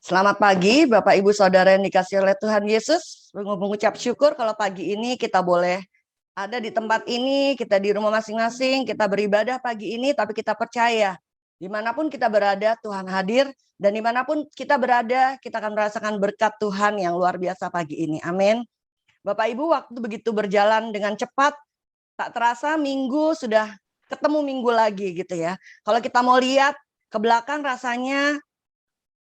Selamat pagi, Bapak Ibu Saudara yang dikasihi oleh Tuhan Yesus. Mengucap syukur kalau pagi ini kita boleh ada di tempat ini, kita di rumah masing-masing, kita beribadah pagi ini, tapi kita percaya dimanapun kita berada, Tuhan hadir, dan dimanapun kita berada, kita akan merasakan berkat Tuhan yang luar biasa pagi ini. Amin. Bapak Ibu, waktu begitu berjalan dengan cepat, tak terasa minggu sudah ketemu minggu lagi gitu ya. Kalau kita mau lihat ke belakang rasanya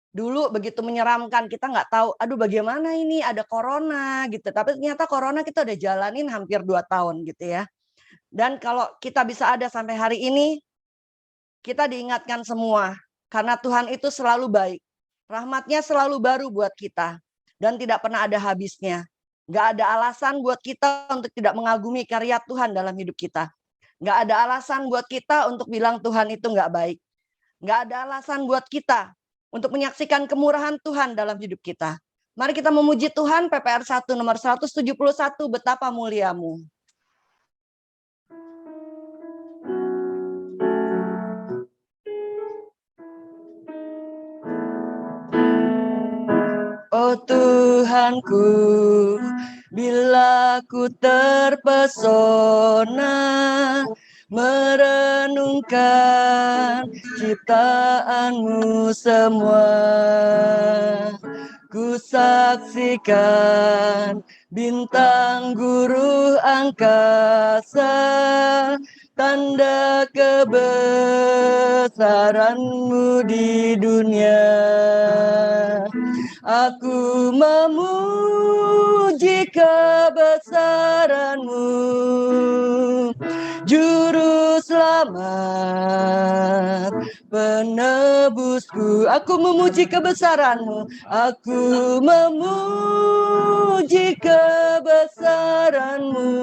dulu begitu menyeramkan, kita nggak tahu, aduh bagaimana ini ada corona gitu. Tapi ternyata corona kita udah jalanin hampir 2 tahun gitu ya. Dan kalau kita bisa ada sampai hari ini, kita diingatkan semua. Karena Tuhan itu selalu baik. Rahmatnya selalu baru buat kita. Dan tidak pernah ada habisnya. Nggak ada alasan buat kita untuk tidak mengagumi karya Tuhan dalam hidup kita. Nggak ada alasan buat kita untuk bilang Tuhan itu nggak baik. Nggak ada alasan buat kita untuk menyaksikan kemurahan Tuhan dalam hidup kita. Mari kita memuji Tuhan, PPR 1 nomor 171, betapa muliamu. Oh Tuhanku, bila ku terpesona merenungkan ciptaanmu semua, ku saksikan bintang guru angkasa, tanda kebesaranmu di dunia. Aku memuji kebesaranmu, Juru Selamat, penebusku. Aku memuji kebesaranmu, aku memuji kebesaranmu,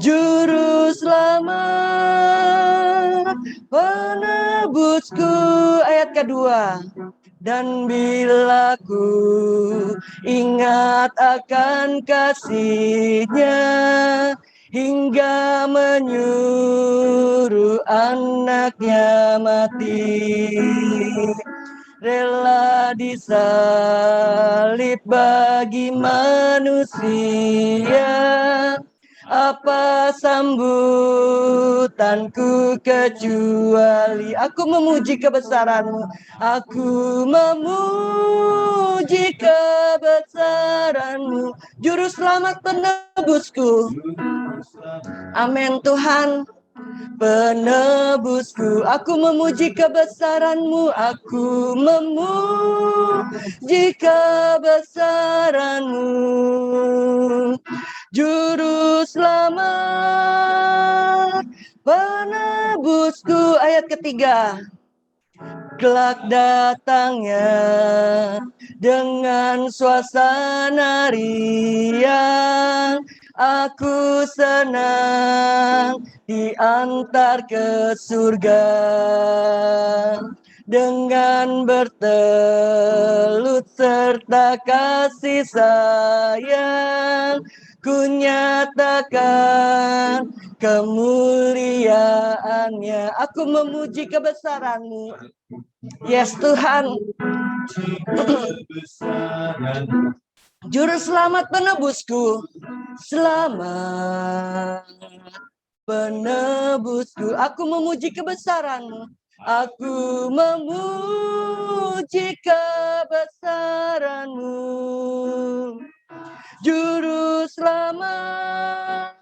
Juru Selamat, penebusku. Ayat kedua. Dan bila ku ingat akan kasih-Nya, hingga menyuruh anaknya mati, rela disalib bagi manusia, apa sambutanku kecuali aku memuji kebesaranmu, aku memuji kebesaranmu, Juru Selamat penebusku. Amin Tuhan, penebusku. Aku memuji kebesaranmu, aku memuji kebesaranmu, Juru Selamat, penebusku. Ayat ketiga. Kelak datangnya dengan suasana riang, aku senang diantar ke surga. Dengan bertelut serta kasih sayang, ku nyatakan kemuliaannya. Aku memuji kebesaranmu. Yes Tuhan. Juru Selamat penebusku. Selamat penebusku. Aku memuji kebesaranmu. Aku memuji kebesaranmu, Juru Selamat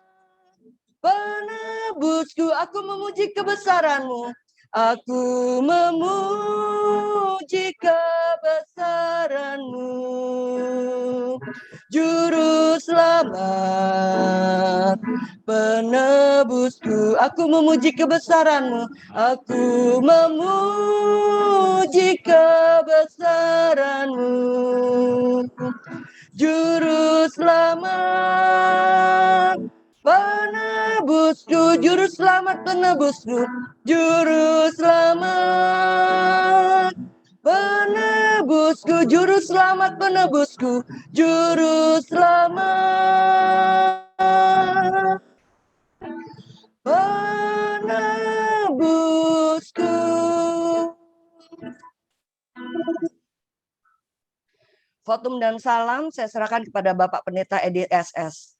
penebusku. Aku memuji kebesaranmu. Aku memuji kebesaranmu, Juru Selamat penebusku. Aku memuji kebesaranmu. Aku memuji kebesaranmu, Juru Selamat penebusku, Juru Selamat penebusku, Juru Selamat penebusku, Juru Selamat penebusku, Juru Selamat penebusku. Votum dan salam saya serahkan kepada Bapak Pendeta Edi SS.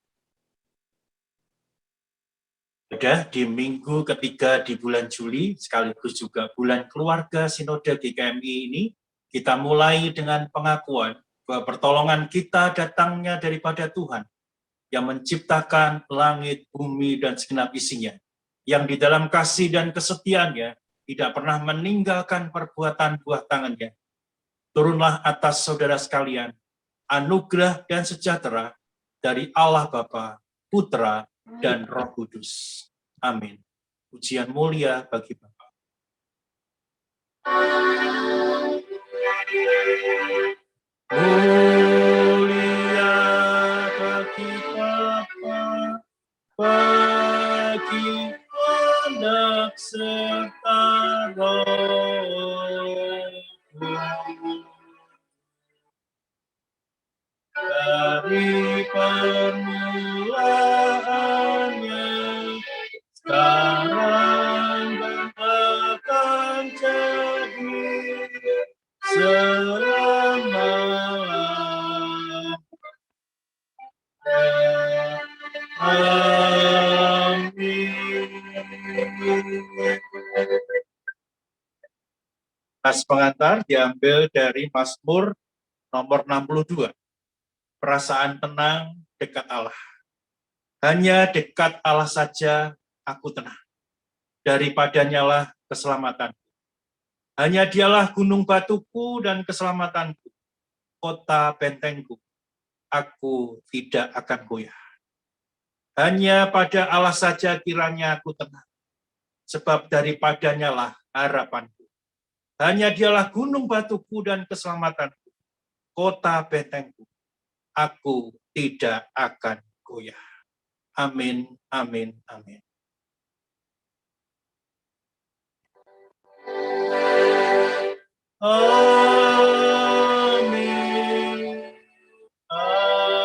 Sudah di minggu ketiga di bulan Juli, sekaligus juga bulan keluarga Sinode GKMI ini, kita mulai dengan pengakuan bahwa pertolongan kita datangnya daripada Tuhan yang menciptakan langit, bumi, dan segenap isinya, yang di dalam kasih dan kesetiaannya tidak pernah meninggalkan perbuatan buah tangannya. Turunlah atas saudara sekalian anugerah dan sejahtera dari Allah Bapa, Putra, dan Roh Kudus. Amin. Pujian mulia bagi Bapa. Mulia bagi Bapa, bagi Anak serta Roh Kudus. Dari permulaannya, sekarang dan akan jadi selama-lamanya. Amin. Nas pengantar diambil dari Mazmur nomor 62. Perasaan tenang dekat Allah. Hanya dekat Allah saja aku tenang. Daripadanya lah keselamatanku. Hanya dialah gunung batuku dan keselamatanku. Kota bentengku. Aku tidak akan goyah. Hanya pada Allah saja kiranya aku tenang. Sebab daripadanya lah harapanku. Hanya dialah gunung batuku dan keselamatanku. Kota bentengku. Aku tidak akan goyah. Amin, amin, amin. Amin. Amin.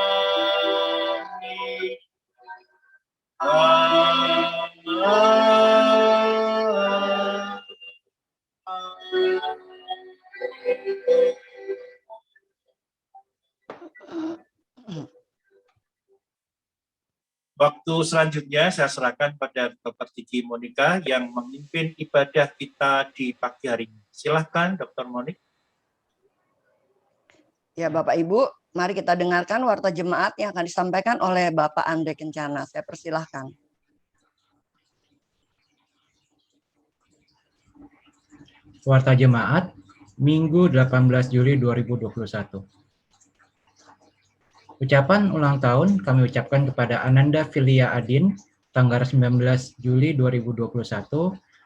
Waktu selanjutnya saya serahkan pada Dr. Diki Monika yang memimpin ibadah kita di pagi hari ini. Silahkan Dr. Monik. Ya Bapak Ibu, mari kita dengarkan warta jemaat yang akan disampaikan oleh Bapak Andre Kencana. Saya persilahkan. Warta Jemaat, Minggu 18 Juli 2021. Ucapan ulang tahun kami ucapkan kepada Ananda Filia Adin, tanggal 19 Juli 2021,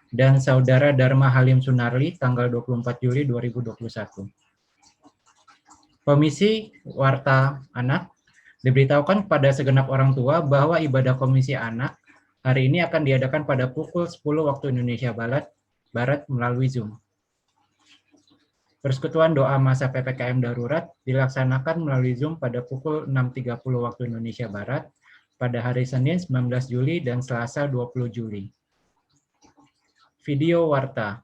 dan Saudara Dharma Halim Sunarli, tanggal 24 Juli 2021. Komisi Warta Anak diberitahukan kepada segenap orang tua bahwa ibadah Komisi Anak hari ini akan diadakan pada pukul 10 waktu Indonesia Barat melalui Zoom. Persekutuan doa masa PPKM darurat dilaksanakan melalui Zoom pada pukul 6.30 waktu Indonesia Barat pada hari Senin 19 Juli dan Selasa 20 Juli. Video warta.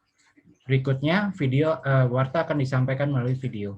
Berikutnya video warta akan disampaikan melalui video.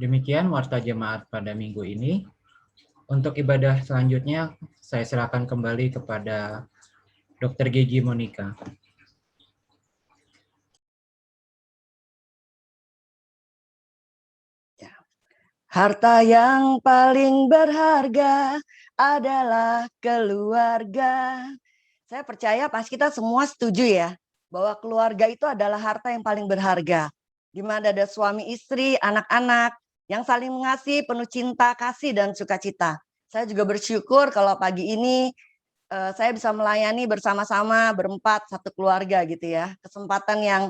Demikian warta jemaat pada minggu ini. Untuk ibadah selanjutnya, saya silakan kembali kepada Dr. Gigi Monica. Harta yang paling berharga adalah keluarga. Saya percaya pas kita semua setuju ya, bahwa keluarga itu adalah harta yang paling berharga. Di mana ada suami istri, anak-anak, yang saling mengasihi, penuh cinta, kasih, dan sukacita. Saya juga bersyukur kalau pagi ini saya bisa melayani bersama-sama, berempat, satu keluarga gitu ya. Kesempatan yang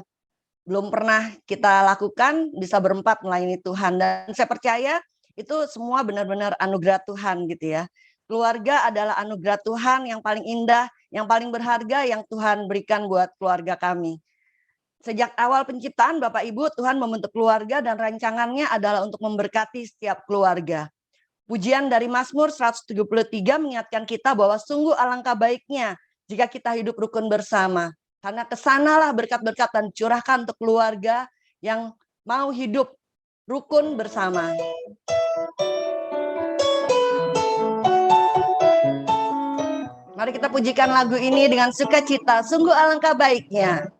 belum pernah kita lakukan, bisa berempat melayani Tuhan. Dan saya percaya itu semua benar-benar anugerah Tuhan gitu ya. Keluarga adalah anugerah Tuhan yang paling indah, yang paling berharga yang Tuhan berikan buat keluarga kami. Sejak awal penciptaan Bapak Ibu, Tuhan membentuk keluarga dan rancangannya adalah untuk memberkati setiap keluarga. Pujian dari Mazmur 173 mengingatkan kita bahwa sungguh alangkah baiknya jika kita hidup rukun bersama. Karena kesanalah berkat-berkat dan curahkan untuk keluarga yang mau hidup rukun bersama. Mari kita pujikan lagu ini dengan sukacita. Sungguh alangkah baiknya.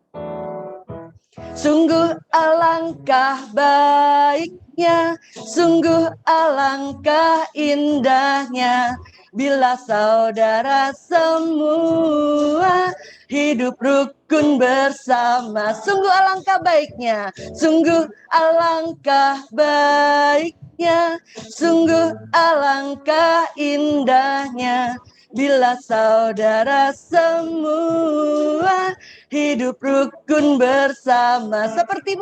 Sungguh alangkah baiknya, sungguh alangkah indahnya, bila saudara semua hidup rukun bersama. Sungguh alangkah baiknya, sungguh alangkah baiknya, sungguh alangkah indahnya, bila saudara semua hidup rukun bersama. Seperti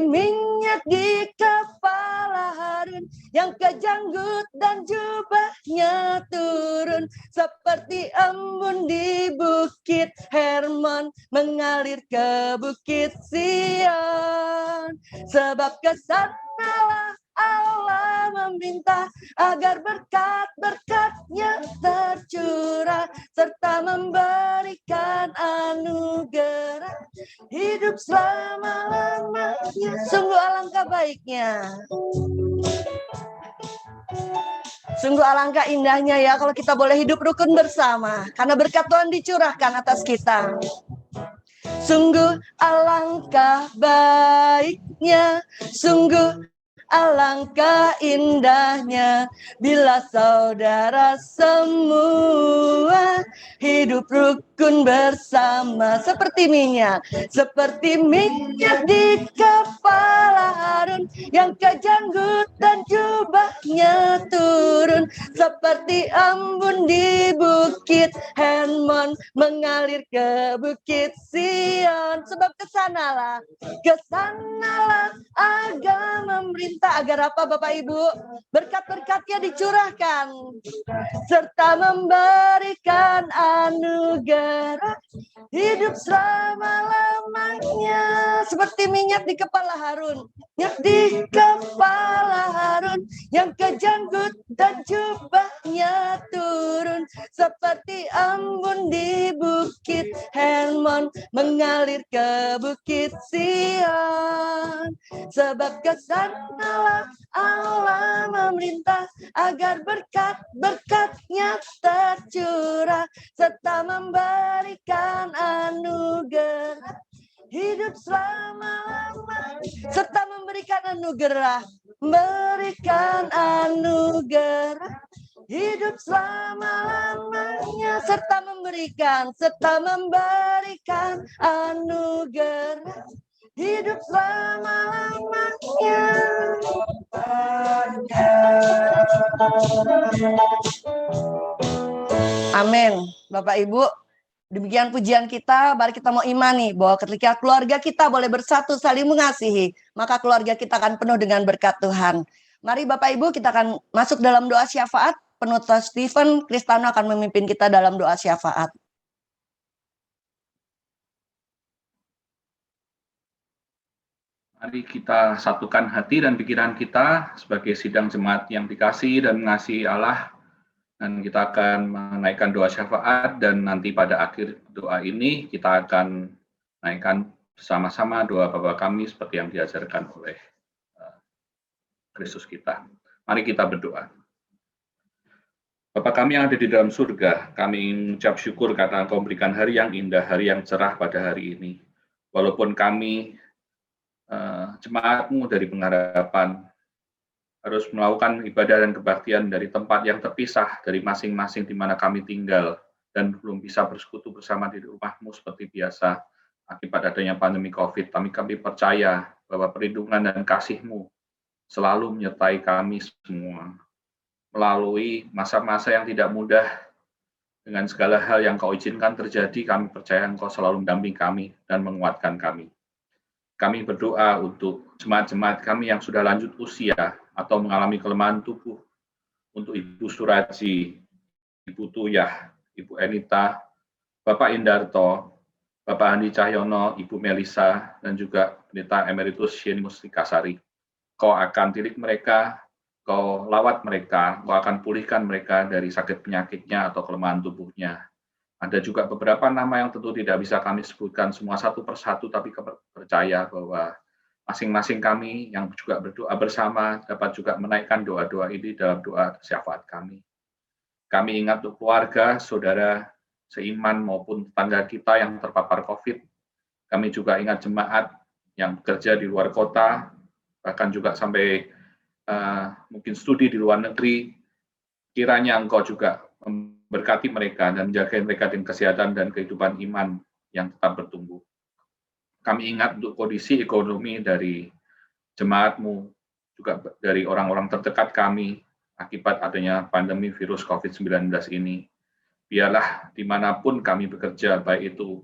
minyak di kepala Harun, yang kejanggut dan jubahnya turun, seperti embun di bukit Hermon, mengalir ke bukit Sion. Sebab kesanalah Allah meminta agar berkat-berkat-Nya tercurah, serta memberikan anugerah hidup selama-lamanya. Sungguh alangkah baiknya, sungguh alangkah indahnya ya kalau kita boleh hidup rukun bersama, karena berkat Tuhan dicurahkan atas kita. Sungguh alangkah baiknya, sungguh alangkah indahnya, bila saudara semua hidup rukun bersama. Seperti minyak di kepala Harun, yang kejanggut dan jubahnya turun, seperti embun di bukit Hermon, mengalir ke bukit Sion. Sebab kesanalah agama memerintah agar apa Bapak Ibu? Berkat-berkat-Nya dicurahkan, serta memberikan anugerah hidup selama-lamanya. Seperti minyak di kepala Harun, yang kejanggut dan jubahnya turun, seperti embun di bukit Hermon, mengalir ke bukit Sion. Sebab kesanalah Allah memerintah agar berkat-berkat-Nya tercurah, serta memberikan anugerah hidup selama-lamanya, serta memberikan anugerah hidup selama-lamanya, serta memberikan anugerah hidup selama-lamanya. Amin. Bapak Ibu, demikian pujian kita. Mari kita mau imani bahwa ketika keluarga kita boleh bersatu saling mengasihi, maka keluarga kita akan penuh dengan berkat Tuhan. Mari Bapak Ibu, kita akan masuk dalam doa syafaat. Penutur Stephen Kristano akan memimpin kita dalam doa syafaat. Mari kita satukan hati dan pikiran kita sebagai sidang jemaat yang dikasihi dan mengasihi Allah. Dan kita akan menaikkan doa syafaat, dan nanti pada akhir doa ini kita akan naikkan bersama-sama doa Bapa Kami seperti yang diajarkan oleh Kristus kita. Mari kita berdoa. Bapa kami yang ada di dalam surga, kami mengucap syukur karena Engkau memberikan hari yang indah, hari yang cerah pada hari ini. Walaupun kami jemaat-Mu dari Pengharapan harus melakukan ibadah dan kebaktian dari tempat yang terpisah dari masing-masing di mana kami tinggal dan belum bisa bersekutu bersama di rumah-Mu seperti biasa akibat adanya pandemi COVID. Kami percaya bahwa perlindungan dan kasih-Mu selalu menyertai kami semua. Melalui masa-masa yang tidak mudah, dengan segala hal yang Kau izinkan terjadi, kami percaya Engkau selalu mendampingi kami dan menguatkan kami. Kami berdoa untuk jemaat-jemaat kami yang sudah lanjut usia atau mengalami kelemahan tubuh, untuk Ibu Suraji, Ibu Tuyah, Ibu Enita, Bapak Indarto, Bapak Andi Cahyono, Ibu Melisa, dan juga Pendeta Emeritus Yeni Mustikasari. Kau akan tilik mereka, Kau lawat mereka, Kau akan pulihkan mereka dari sakit penyakitnya atau kelemahan tubuhnya. Ada juga beberapa nama yang tentu tidak bisa kami sebutkan semua satu persatu, tapi percaya bahwa masing-masing kami yang juga berdoa bersama dapat juga menaikkan doa-doa ini dalam doa syafaat kami. Kami ingat untuk keluarga, saudara, seiman maupun tetangga kita yang terpapar COVID. Kami juga ingat jemaat yang bekerja di luar kota, bahkan juga sampai mungkin studi di luar negeri. Kiranya Engkau juga memberkati mereka dan menjaga mereka dengan kesehatan dan kehidupan iman yang tetap bertumbuh. Kami ingat untuk kondisi ekonomi dari jemaat-Mu, juga dari orang-orang terdekat kami akibat adanya pandemi virus COVID-19 ini. Biarlah dimanapun kami bekerja, baik itu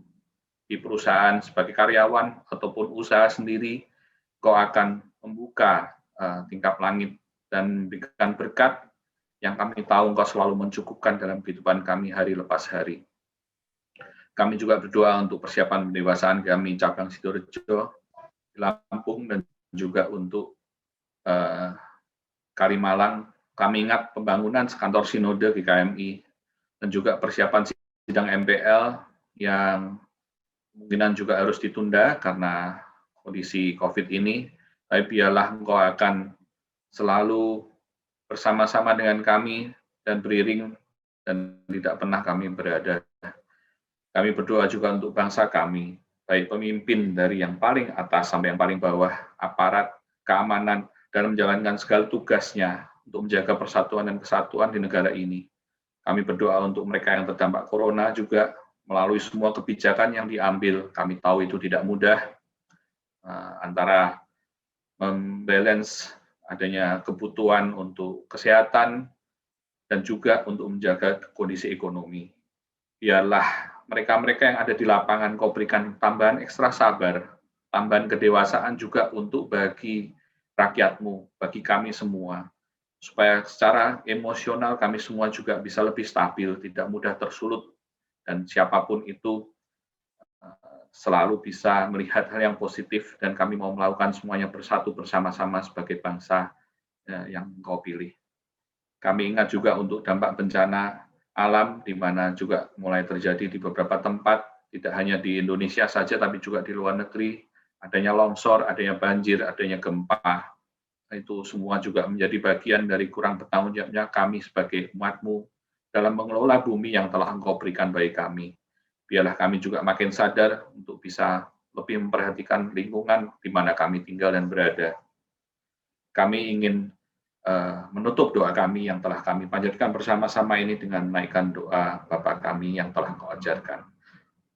di perusahaan sebagai karyawan ataupun usaha sendiri, Kau akan membuka tingkap langit dan memberikan berkat yang kami tahu Engkau selalu mencukupkan dalam kehidupan kami hari lepas hari. Kami juga berdoa untuk persiapan pendewasaan kami cabang Sidorejo di Lampung dan juga untuk Kalimalang. Kami ingat pembangunan kantor Sinode GKMI dan juga persiapan sidang MPL yang kemungkinan juga harus ditunda karena kondisi COVID ini. Tapi biarlah Engkau akan selalu bersama-sama dengan kami dan beriring dan tidak pernah kami berada. Kami berdoa juga untuk bangsa kami, baik pemimpin dari yang paling atas sampai yang paling bawah, aparat keamanan dalam menjalankan segala tugasnya untuk menjaga persatuan dan kesatuan di negara ini. Kami berdoa untuk mereka yang terdampak corona juga melalui semua kebijakan yang diambil. Kami tahu itu tidak mudah, antara membalance adanya kebutuhan untuk kesehatan dan juga untuk menjaga kondisi ekonomi. Biarlah mereka-mereka yang ada di lapangan Kau berikan tambahan ekstra sabar, tambahan kedewasaan juga untuk bagi rakyat-Mu, bagi kami semua, supaya secara emosional kami semua juga bisa lebih stabil, tidak mudah tersulut, dan siapapun itu selalu bisa melihat hal yang positif, dan kami mau melakukan semuanya bersatu bersama-sama sebagai bangsa yang Engkau pilih. Kami ingat juga untuk dampak bencana alam, di mana juga mulai terjadi di beberapa tempat, tidak hanya di Indonesia saja, tapi juga di luar negeri, adanya longsor, adanya banjir, adanya gempa. Itu semua juga menjadi bagian dari kurang bertanggung jawabnya kami sebagai umat-Mu dalam mengelola bumi yang telah Engkau berikan bagi kami. Biarlah kami juga makin sadar untuk bisa lebih memperhatikan lingkungan di mana kami tinggal dan berada. Kami ingin menutup doa kami yang telah kami panjatkan bersama-sama ini dengan menaikkan doa Bapa kami yang telah Kau ajarkan.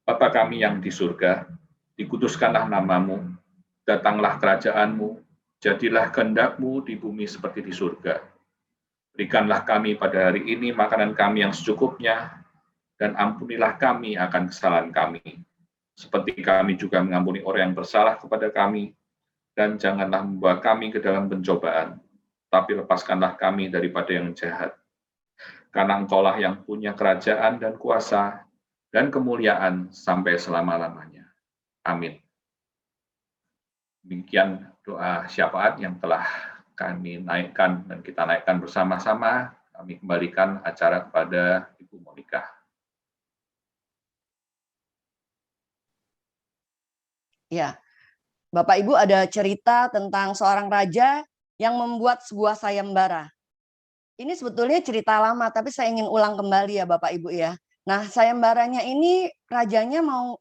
Bapa kami yang di surga, dikuduskanlah nama-Mu, datanglah kerajaan-Mu, jadilah kehendak-Mu di bumi seperti di surga. Berikanlah kami pada hari ini makanan kami yang secukupnya, dan ampunilah kami akan kesalahan kami, seperti kami juga mengampuni orang yang bersalah kepada kami, dan janganlah membawa kami ke dalam pencobaan, tapi lepaskanlah kami daripada yang jahat. Karena Engkau-lah yang punya kerajaan dan kuasa dan kemuliaan sampai selama-lamanya. Amin. Demikian doa syafaat yang telah kami naikkan dan kita naikkan bersama-sama. Kami kembalikan acara kepada Ibu Monika. Ya, Bapak Ibu ada cerita tentang seorang raja yang membuat sebuah sayembara. Ini sebetulnya cerita lama, tapi saya ingin ulang kembali ya Bapak Ibu ya. Nah, sayembaranya ini rajanya mau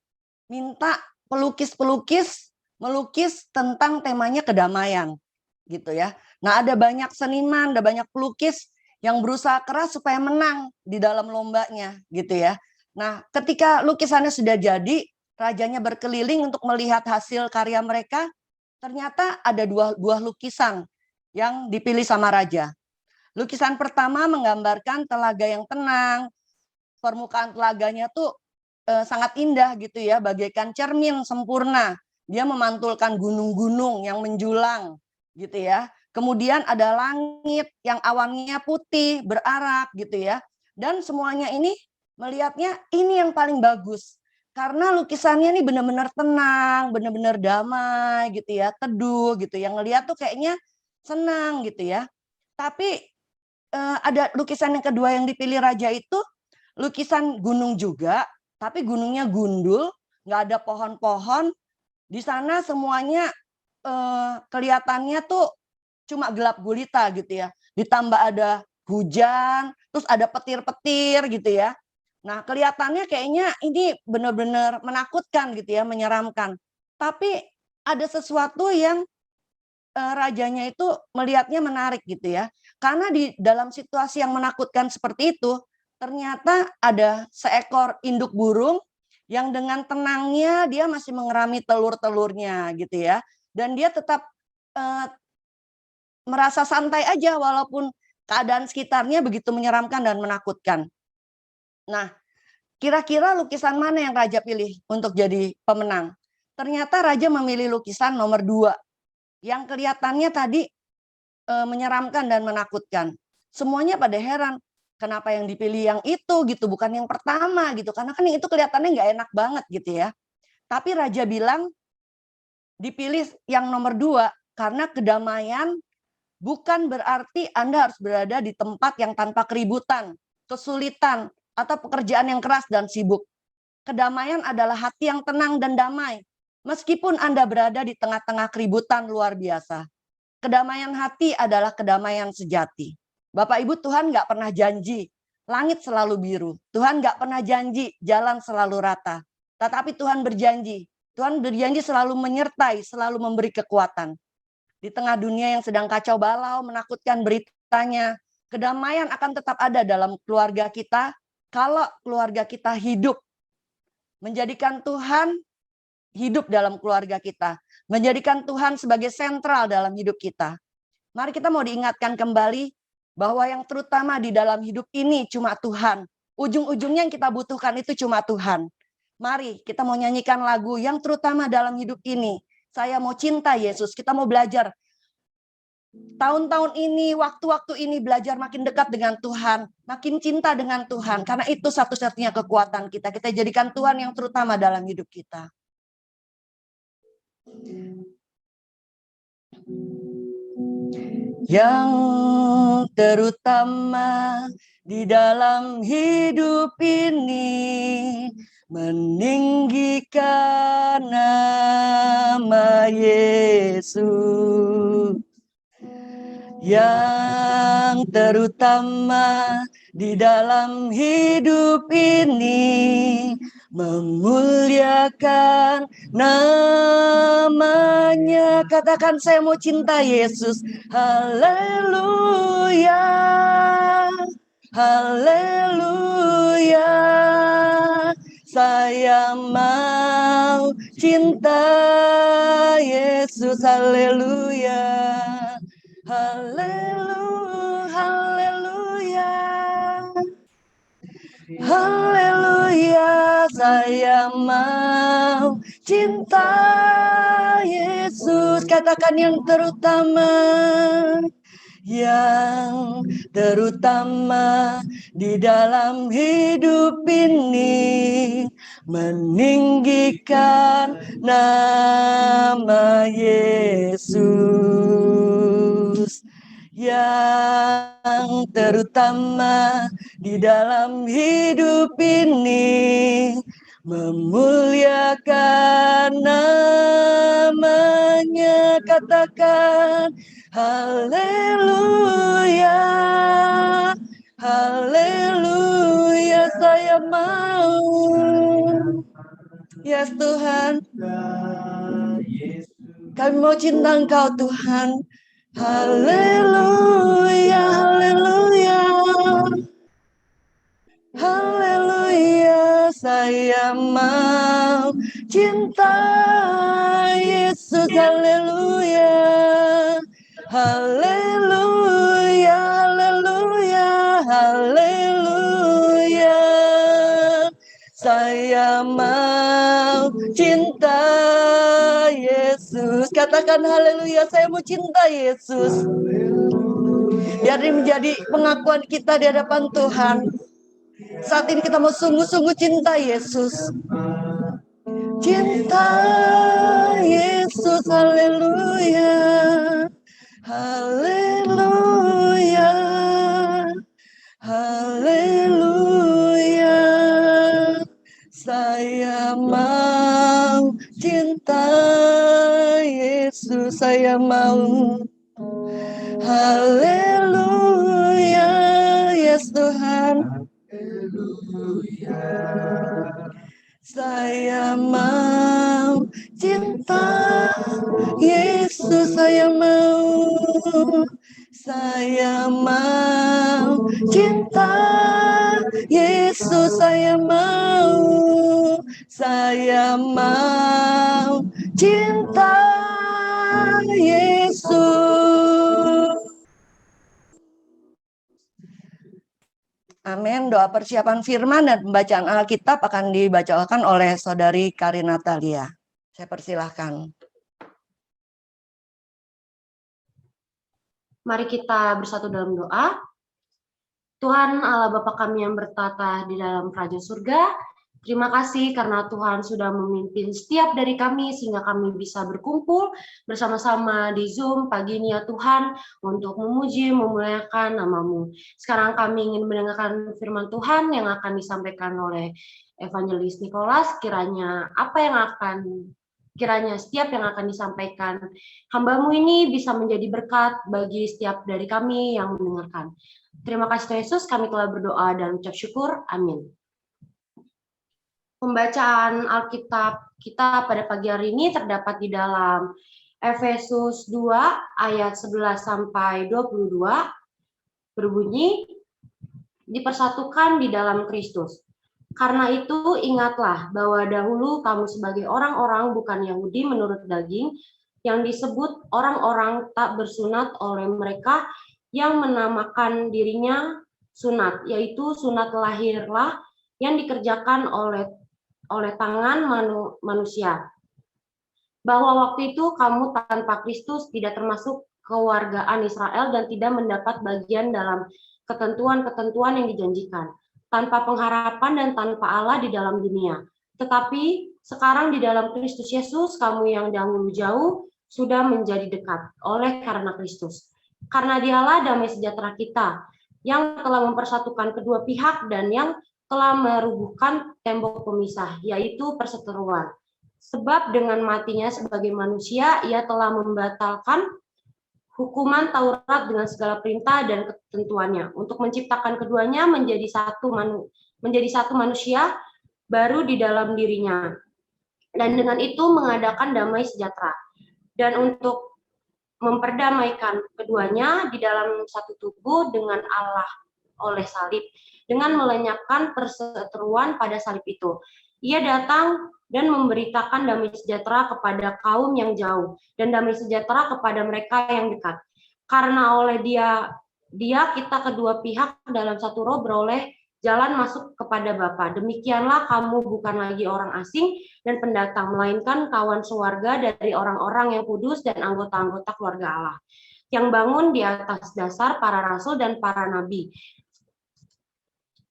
minta pelukis-pelukis melukis tentang temanya kedamaian gitu ya. Nah, ada banyak seniman, ada banyak pelukis yang berusaha keras supaya menang di dalam lombanya gitu ya. Nah, ketika lukisannya sudah jadi, rajanya berkeliling untuk melihat hasil karya mereka. Ternyata ada dua buah lukisan yang dipilih sama raja. Lukisan pertama menggambarkan telaga yang tenang, permukaan telaganya tuh sangat indah gitu ya, bagaikan cermin sempurna. Dia memantulkan gunung-gunung yang menjulang gitu ya. Kemudian ada langit yang awannya putih, berarak gitu ya. Dan semuanya ini melihatnya ini yang paling bagus. Karena lukisannya ini benar-benar tenang, benar-benar damai gitu ya, teduh gitu. Yang ngelihat tuh kayaknya senang gitu ya. Tapi ada lukisan yang kedua yang dipilih raja itu lukisan gunung juga, tapi gunungnya gundul, nggak ada pohon-pohon. Di sana semuanya kelihatannya tuh cuma gelap gulita gitu ya. Ditambah ada hujan, terus ada petir-petir gitu ya. Nah, kelihatannya kayaknya ini benar-benar menakutkan gitu ya, menyeramkan. Tapi ada sesuatu yang rajanya itu melihatnya menarik gitu ya. Karena di dalam situasi yang menakutkan seperti itu, ternyata ada seekor induk burung yang dengan tenangnya dia masih mengerami telur-telurnya gitu ya. Dan dia tetap merasa santai aja walaupun keadaan sekitarnya begitu menyeramkan dan menakutkan. Nah, kira-kira lukisan mana yang raja pilih untuk jadi pemenang? Ternyata raja memilih lukisan nomor 2 yang kelihatannya tadi menyeramkan dan menakutkan. Semuanya pada heran, kenapa yang dipilih yang itu gitu, bukan yang pertama gitu. Karena kan itu kelihatannya nggak enak banget gitu ya. Tapi raja bilang dipilih yang nomor 2 karena kedamaian bukan berarti Anda harus berada di tempat yang tanpa keributan, kesulitan, atau pekerjaan yang keras dan sibuk. Kedamaian adalah hati yang tenang dan damai, meskipun Anda berada di tengah-tengah keributan luar biasa. Kedamaian hati adalah kedamaian sejati. Bapak Ibu, Tuhan nggak pernah janji langit selalu biru. Tuhan nggak pernah janji jalan selalu rata. Tetapi Tuhan berjanji selalu menyertai, selalu memberi kekuatan. Di tengah dunia yang sedang kacau balau, menakutkan beritanya, kedamaian akan tetap ada dalam keluarga kita kalau keluarga kita hidup. Menjadikan Tuhan hidup dalam keluarga kita. Menjadikan Tuhan sebagai sentral dalam hidup kita. Mari kita mau diingatkan kembali bahwa yang terutama di dalam hidup ini cuma Tuhan. Ujung-ujungnya yang kita butuhkan itu cuma Tuhan. Mari kita mau nyanyikan lagu yang terutama dalam hidup ini. Saya mau cinta Yesus. Kita mau belajar tahun-tahun ini, waktu-waktu ini belajar makin dekat dengan Tuhan, makin cinta dengan Tuhan. Karena itu satu-satunya kekuatan kita. Kita jadikan Tuhan yang terutama dalam hidup kita. Yang terutama di dalam hidup ini, meninggikan nama Yesus. Yang terutama di dalam hidup ini, memuliakan namanya. Katakan, saya mau cinta Yesus. Haleluya, haleluya. Saya mau cinta Yesus. Haleluya, haleluya, haleluya. Haleluya, saya mau cinta Yesus. Katakan yang terutama. Yang terutama di dalam hidup ini, meninggikan nama Yesus. Yang terutama di dalam hidup ini, memuliakan namanya. Katakan, Haleluya, haleluya, saya mau. Yes Tuhan, kami mau cinta Engkau Tuhan. Haleluya, haleluya, haleluya, saya mau cinta Yesus. Haleluya, haleluya, haleluya, haleluya, saya mau cinta Yesus. Katakan haleluya, saya mau cinta Yesus. Biar ini menjadi pengakuan kita di hadapan Tuhan. Saat ini kita mau sungguh-sungguh cinta Yesus. Cinta Yesus, haleluya, haleluya, haleluya, saya mau cinta Yesus, saya mau. Haleluya, yes Tuhan. Saya mau cinta Yesus, saya mau. Saya mau cinta Yesus, saya mau. Saya mau cinta Yesus. Amin. Doa persiapan firman dan pembacaan Alkitab akan dibacakan oleh Saudari Karina Natalia. Saya persilahkan. Mari kita bersatu dalam doa. Tuhan Allah Bapa kami yang bertata di dalam kerajaan surga, terima kasih karena Tuhan sudah memimpin setiap dari kami sehingga kami bisa berkumpul bersama-sama di Zoom pagi ini ya Tuhan untuk memuji, memuliakan nama-Mu. Sekarang kami ingin mendengarkan firman Tuhan yang akan disampaikan oleh Evangelis Nicholas. Kiranya setiap yang akan disampaikan hamba-Mu ini bisa menjadi berkat bagi setiap dari kami yang mendengarkan. Terima kasih Tuhan Yesus, kami telah berdoa dan ucap syukur. Amin. Pembacaan Alkitab kita pada pagi hari ini terdapat di dalam Efesus 2 ayat 11 sampai 22, berbunyi, dipersatukan di dalam Kristus. Karena itu ingatlah bahwa dahulu kamu sebagai orang-orang bukan Yahudi menurut daging, yang disebut orang-orang tak bersunat oleh mereka yang menamakan dirinya sunat, yaitu sunat lahirlah yang dikerjakan oleh tangan manusia. Bahwa waktu itu kamu tanpa Kristus tidak termasuk kewargaan Israel dan tidak mendapat bagian dalam ketentuan-ketentuan yang dijanjikan, tanpa pengharapan dan tanpa Allah di dalam dunia. Tetapi sekarang di dalam Kristus Yesus, kamu yang dahulu jauh sudah menjadi dekat oleh karena Kristus. Karena Dialah damai sejahtera kita, yang telah mempersatukan kedua pihak dan yang telah merubuhkan tembok pemisah, yaitu perseteruan. Sebab dengan matinya sebagai manusia, Ia telah membatalkan hukuman Taurat dengan segala perintah dan ketentuannya untuk menciptakan keduanya menjadi satu manusia baru di dalam dirinya, dan dengan itu mengadakan damai sejahtera, dan untuk memperdamaikan keduanya di dalam satu tubuh dengan Allah oleh salib, dengan melenyapkan perseteruan pada salib itu. Ia datang dan memberitakan damai sejahtera kepada kaum yang jauh dan damai sejahtera kepada mereka yang dekat. Karena oleh dia kita kedua pihak dalam satu roh beroleh jalan masuk kepada Bapa. Demikianlah kamu bukan lagi orang asing dan pendatang, melainkan kawan sewarga dari orang-orang yang kudus dan anggota-anggota keluarga Allah, yang bangun di atas dasar para rasul dan para nabi,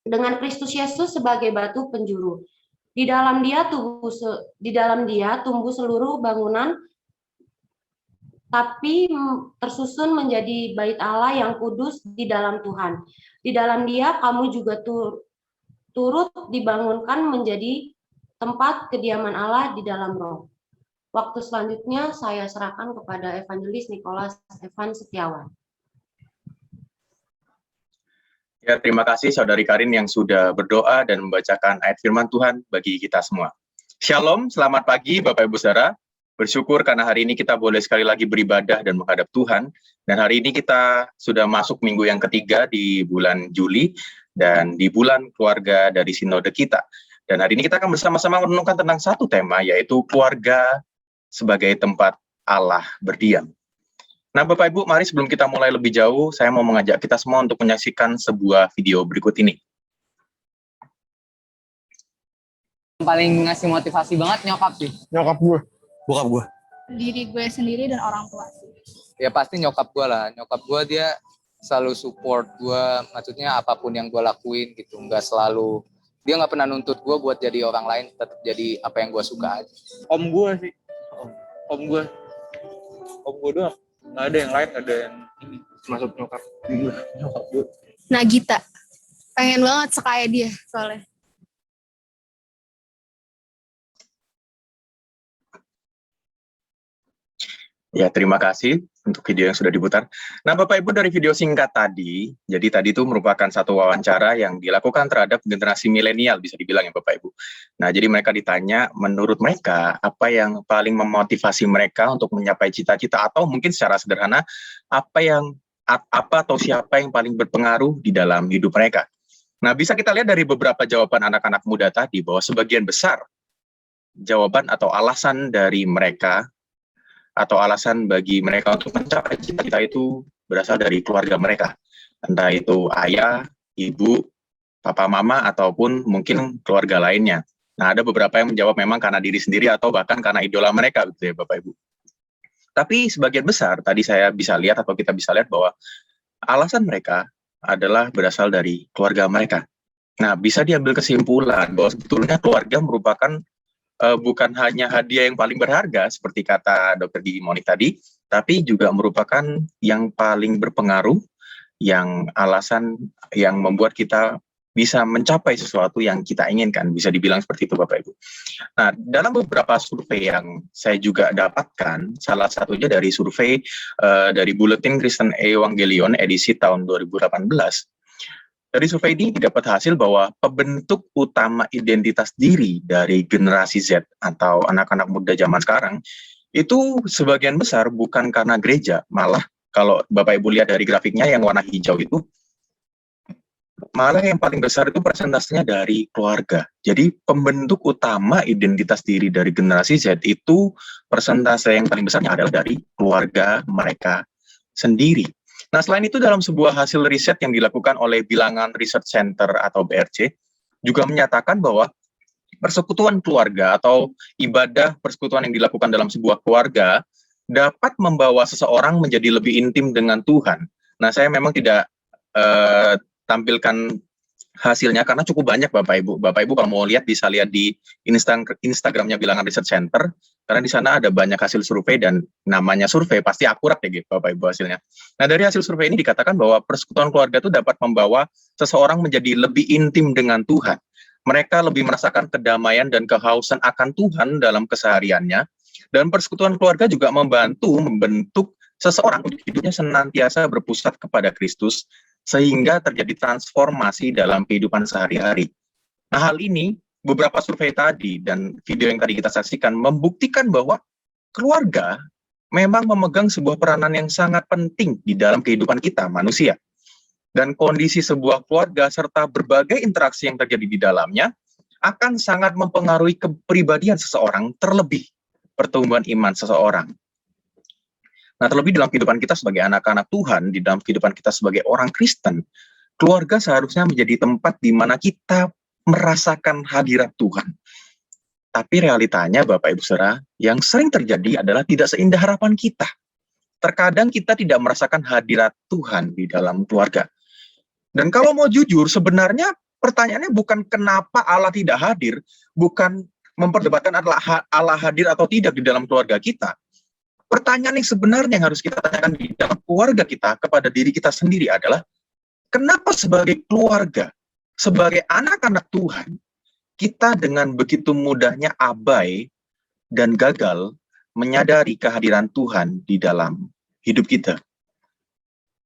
dengan Kristus Yesus sebagai batu penjuru. Di dalam dia tumbuh seluruh bangunan, tapi tersusun menjadi bait Allah yang kudus di dalam Tuhan. Di dalam dia kamu juga turut dibangunkan menjadi tempat kediaman Allah di dalam roh. Waktu selanjutnya saya serahkan kepada Evangelis Nicholas Evan Setiawan. Ya, terima kasih Saudari Karin yang sudah berdoa dan membacakan ayat firman Tuhan bagi kita semua. Shalom, selamat pagi Bapak Ibu Saudara. Bersyukur karena hari ini kita boleh sekali lagi beribadah dan menghadap Tuhan. Dan hari ini kita sudah masuk minggu yang ketiga di bulan Juli dan di bulan keluarga dari sinode kita. Dan hari ini kita akan bersama-sama merenungkan tentang satu tema, yaitu keluarga sebagai tempat Allah berdiam. Nah, Bapak Ibu, mari sebelum kita mulai lebih jauh, saya mau mengajak kita semua untuk menyaksikan sebuah video berikut ini. Yang paling ngasih motivasi banget nyokap sih. Nyokap gue. Bokap gue. Diri gue sendiri dan orang tua sih. Ya pasti nyokap gue lah. Nyokap gue dia selalu support gue, maksudnya apapun yang gue lakuin gitu. Nggak selalu, dia nggak pernah nuntut gue buat jadi orang lain, tetap jadi apa yang gue suka aja. Om gue sih. Om gue doang. Nggak ada yang lain, nggak ada yang ini. Masuk nyokap gue. Nagita. Pengen banget sekaya dia soalnya. Ya, terima kasih untuk video yang sudah diputar. Nah, Bapak Ibu, dari video singkat tadi, jadi tadi itu merupakan satu wawancara yang dilakukan terhadap generasi milenial, bisa dibilang ya Bapak Ibu. Nah, jadi mereka ditanya, menurut mereka, apa yang paling memotivasi mereka untuk mencapai cita-cita, atau mungkin secara sederhana, apa atau siapa yang paling berpengaruh di dalam hidup mereka. Nah, bisa kita lihat dari beberapa jawaban anak-anak muda tadi, bahwa sebagian besar jawaban atau alasan dari mereka, atau alasan bagi mereka untuk mencapai cita-cita itu berasal dari keluarga mereka. Entah itu ayah, ibu, papa, mama, ataupun mungkin keluarga lainnya. Nah, ada beberapa yang menjawab memang karena diri sendiri atau bahkan karena idola mereka, gitu ya Bapak Ibu. Tapi sebagian besar, tadi saya bisa lihat atau kita bisa lihat bahwa alasan mereka adalah berasal dari keluarga mereka. Nah, bisa diambil kesimpulan bahwa sebetulnya keluarga merupakan bukan hanya hadiah yang paling berharga seperti kata Dr. Didi Monik tadi, tapi juga merupakan yang paling berpengaruh, yang alasan yang membuat kita bisa mencapai sesuatu yang kita inginkan, bisa dibilang seperti itu Bapak Ibu. Nah, dalam beberapa survei yang saya juga dapatkan, salah satunya dari survei dari Bulletin Kristen Evangelion edisi tahun 2018, dari survei ini didapat hasil bahwa pembentuk utama identitas diri dari generasi Z atau anak-anak muda zaman sekarang itu sebagian besar bukan karena gereja, malah kalau Bapak Ibu lihat dari grafiknya yang warna hijau itu, malah yang paling besar itu persentasenya dari keluarga. Jadi pembentuk utama identitas diri dari generasi Z itu persentase yang paling besarnya adalah dari keluarga mereka sendiri. Nah, selain itu dalam sebuah hasil riset yang dilakukan oleh Bilangan Research Center atau BRC juga menyatakan bahwa persekutuan keluarga atau ibadah persekutuan yang dilakukan dalam sebuah keluarga dapat membawa seseorang menjadi lebih intim dengan Tuhan. Nah, saya memang tidak tampilkan hasilnya karena cukup banyak Bapak Ibu. Bapak Ibu kalau mau lihat bisa lihat di Instagramnya Bilangan Research Center, karena di sana ada banyak hasil survei dan namanya survei pasti akurat ya gitu Bapak Ibu hasilnya. Nah, dari hasil survei ini dikatakan bahwa persekutuan keluarga itu dapat membawa seseorang menjadi lebih intim dengan Tuhan. Mereka lebih merasakan kedamaian dan kehausan akan Tuhan dalam kesehariannya, dan persekutuan keluarga juga membentuk seseorang untuk hidupnya senantiasa berpusat kepada Kristus, sehingga terjadi transformasi dalam kehidupan sehari-hari. Nah, hal ini, beberapa survei tadi dan video yang tadi kita saksikan membuktikan bahwa keluarga memang memegang sebuah peranan yang sangat penting di dalam kehidupan kita, manusia. Dan kondisi sebuah keluarga serta berbagai interaksi yang terjadi di dalamnya akan sangat mempengaruhi kepribadian seseorang, terlebih pertumbuhan iman seseorang. Nah, terlebih dalam kehidupan kita sebagai anak-anak Tuhan, di dalam kehidupan kita sebagai orang Kristen, keluarga seharusnya menjadi tempat di mana kita merasakan hadirat Tuhan. Tapi realitanya, Bapak Ibu Saudara, yang sering terjadi adalah tidak seindah harapan kita. Terkadang kita tidak merasakan hadirat Tuhan di dalam keluarga. Dan kalau mau jujur, sebenarnya pertanyaannya bukan kenapa Allah tidak hadir, bukan memperdebatkan Allah hadir atau tidak di dalam keluarga kita. Pertanyaan yang sebenarnya yang harus kita tanyakan di dalam keluarga kita kepada diri kita sendiri adalah, kenapa sebagai keluarga, sebagai anak-anak Tuhan, kita dengan begitu mudahnya abai dan gagal menyadari kehadiran Tuhan di dalam hidup kita.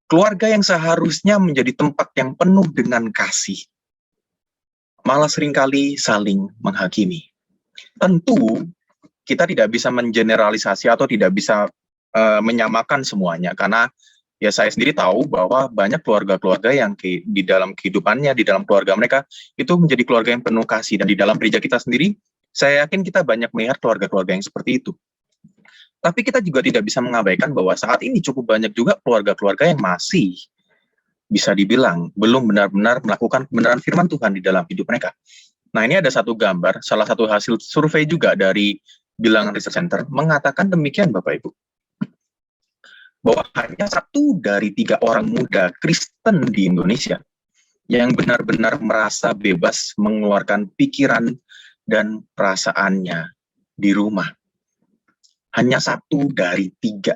Keluarga yang seharusnya menjadi tempat yang penuh dengan kasih, malah seringkali saling menghakimi. Tentu kita tidak bisa mengeneralisasi atau tidak bisa menyamakan semuanya, karena ya saya sendiri tahu bahwa banyak keluarga-keluarga yang di dalam kehidupannya, di dalam keluarga mereka, itu menjadi keluarga yang penuh kasih. Dan di dalam gereja kita sendiri, saya yakin kita banyak melihat keluarga-keluarga yang seperti itu. Tapi kita juga tidak bisa mengabaikan bahwa saat ini cukup banyak juga keluarga-keluarga yang masih bisa dibilang belum benar-benar melakukan kebenaran firman Tuhan di dalam hidup mereka. Nah, ini ada satu gambar, salah satu hasil survei juga dari Bilangan Research Center mengatakan demikian, Bapak Ibu, bahwa hanya 1 dari 3 orang muda Kristen di Indonesia yang benar-benar merasa bebas mengeluarkan pikiran dan perasaannya di rumah. Hanya 1 dari 3.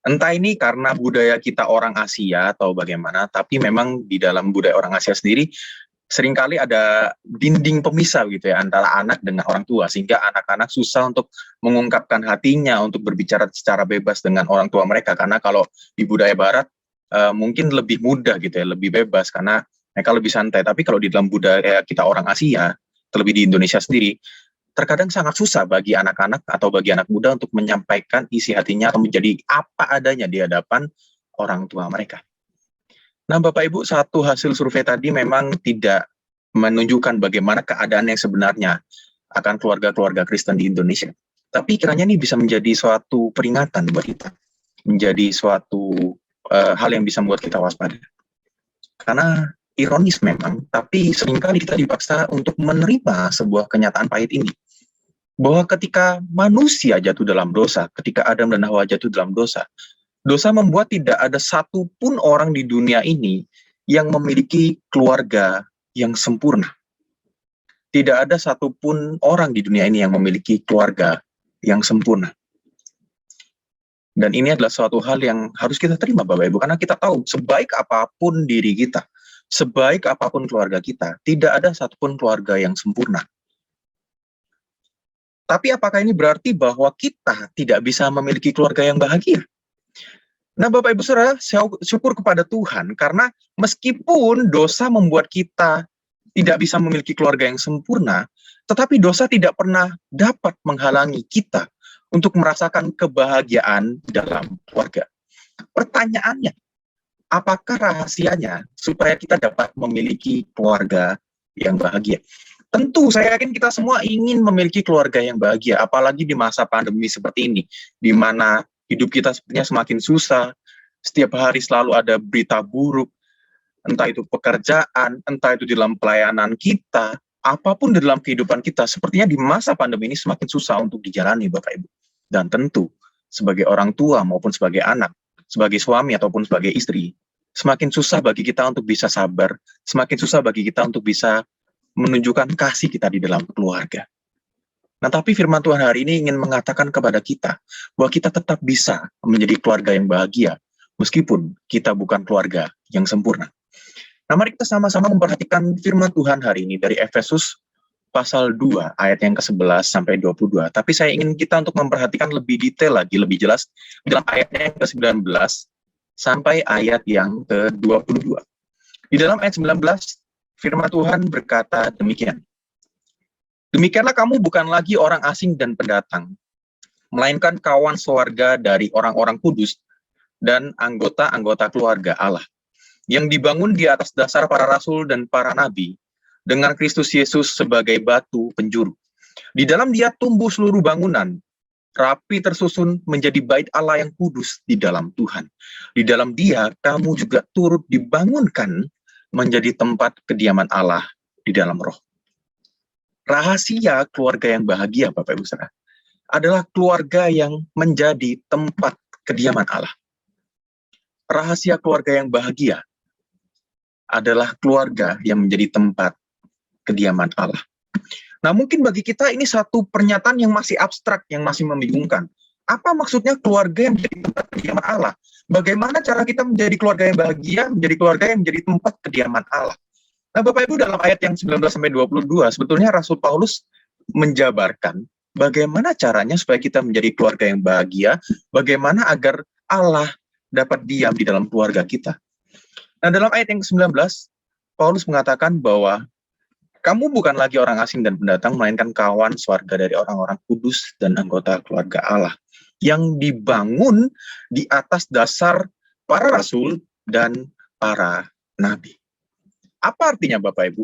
Entah ini karena budaya kita orang Asia atau bagaimana, tapi memang di dalam budaya orang Asia sendiri seringkali ada dinding pemisah gitu ya antara anak dengan orang tua, sehingga anak-anak susah untuk mengungkapkan hatinya, untuk berbicara secara bebas dengan orang tua mereka. Karena kalau di budaya Barat mungkin lebih mudah gitu ya, lebih bebas karena mereka lebih santai. Tapi kalau di dalam budaya kita orang Asia, terlebih di Indonesia sendiri, terkadang sangat susah bagi anak-anak atau bagi anak muda untuk menyampaikan isi hatinya atau menjadi apa adanya di hadapan orang tua mereka. Nah, Bapak Ibu, satu hasil survei tadi memang tidak menunjukkan bagaimana keadaan yang sebenarnya akan keluarga-keluarga Kristen di Indonesia. Tapi kiranya ini bisa menjadi suatu peringatan buat kita, menjadi suatu hal yang bisa membuat kita waspada. Karena ironis memang, tapi seringkali kita dipaksa untuk menerima sebuah kenyataan pahit ini. Bahwa ketika manusia jatuh dalam dosa, ketika Adam dan Hawa jatuh dalam dosa, dosa membuat tidak ada satupun orang di dunia ini yang memiliki keluarga yang sempurna. Tidak ada satupun orang di dunia ini yang memiliki keluarga yang sempurna. Dan ini adalah suatu hal yang harus kita terima, Bapak Ibu, karena kita tahu sebaik apapun diri kita, sebaik apapun keluarga kita, tidak ada satupun keluarga yang sempurna. Tapi apakah ini berarti bahwa kita tidak bisa memiliki keluarga yang bahagia? Nah, Bapak Ibu Saudara, saya syukur kepada Tuhan karena meskipun dosa membuat kita tidak bisa memiliki keluarga yang sempurna, tetapi dosa tidak pernah dapat menghalangi kita untuk merasakan kebahagiaan dalam keluarga. Pertanyaannya, apakah rahasianya supaya kita dapat memiliki keluarga yang bahagia? Tentu saya yakin kita semua ingin memiliki keluarga yang bahagia, apalagi di masa pandemi seperti ini, di mana hidup kita sepertinya semakin susah, setiap hari selalu ada berita buruk, entah itu pekerjaan, entah itu di dalam pelayanan kita, apapun di dalam kehidupan kita, sepertinya di masa pandemi ini semakin susah untuk dijalani, Bapak Ibu. Dan tentu, sebagai orang tua maupun sebagai anak, sebagai suami ataupun sebagai istri, semakin susah bagi kita untuk bisa sabar, semakin susah bagi kita untuk bisa menunjukkan kasih kita di dalam keluarga. Nah, tapi firman Tuhan hari ini ingin mengatakan kepada kita bahwa kita tetap bisa menjadi keluarga yang bahagia meskipun kita bukan keluarga yang sempurna. Nah, mari kita sama-sama memperhatikan firman Tuhan hari ini dari Efesus pasal 2 ayat yang ke-11 sampai 22. Tapi saya ingin kita untuk memperhatikan lebih detail lagi, lebih jelas dalam ayatnya yang ke-19 sampai ayat yang ke-22. Di dalam ayat 19 firman Tuhan berkata demikian. Demikianlah kamu bukan lagi orang asing dan pendatang, melainkan kawan sewarga dari orang-orang kudus dan anggota-anggota keluarga Allah, yang dibangun di atas dasar para rasul dan para nabi, dengan Kristus Yesus sebagai batu penjuru. Di dalam Dia tumbuh seluruh bangunan, rapi tersusun menjadi bait Allah yang kudus di dalam Tuhan. Di dalam Dia kamu juga turut dibangunkan menjadi tempat kediaman Allah di dalam roh. Rahasia keluarga yang bahagia, Bapak Ibu Saudara, adalah keluarga yang menjadi tempat kediaman Allah. Rahasia keluarga yang bahagia adalah keluarga yang menjadi tempat kediaman Allah. Nah, mungkin bagi kita ini satu pernyataan yang masih abstrak, yang masih membingungkan. Apa maksudnya keluarga yang menjadi tempat kediaman Allah? Bagaimana cara kita menjadi keluarga yang bahagia, menjadi keluarga yang menjadi tempat kediaman Allah? Nah, Bapak Ibu, dalam ayat yang 19-22, sebetulnya Rasul Paulus menjabarkan bagaimana caranya supaya kita menjadi keluarga yang bahagia, bagaimana agar Allah dapat diam di dalam keluarga kita. Nah, dalam ayat yang ke-19, Paulus mengatakan bahwa kamu bukan lagi orang asing dan pendatang, melainkan kawan swarga dari orang-orang kudus dan anggota keluarga Allah, yang dibangun di atas dasar para rasul dan para nabi. Apa artinya Bapak Ibu?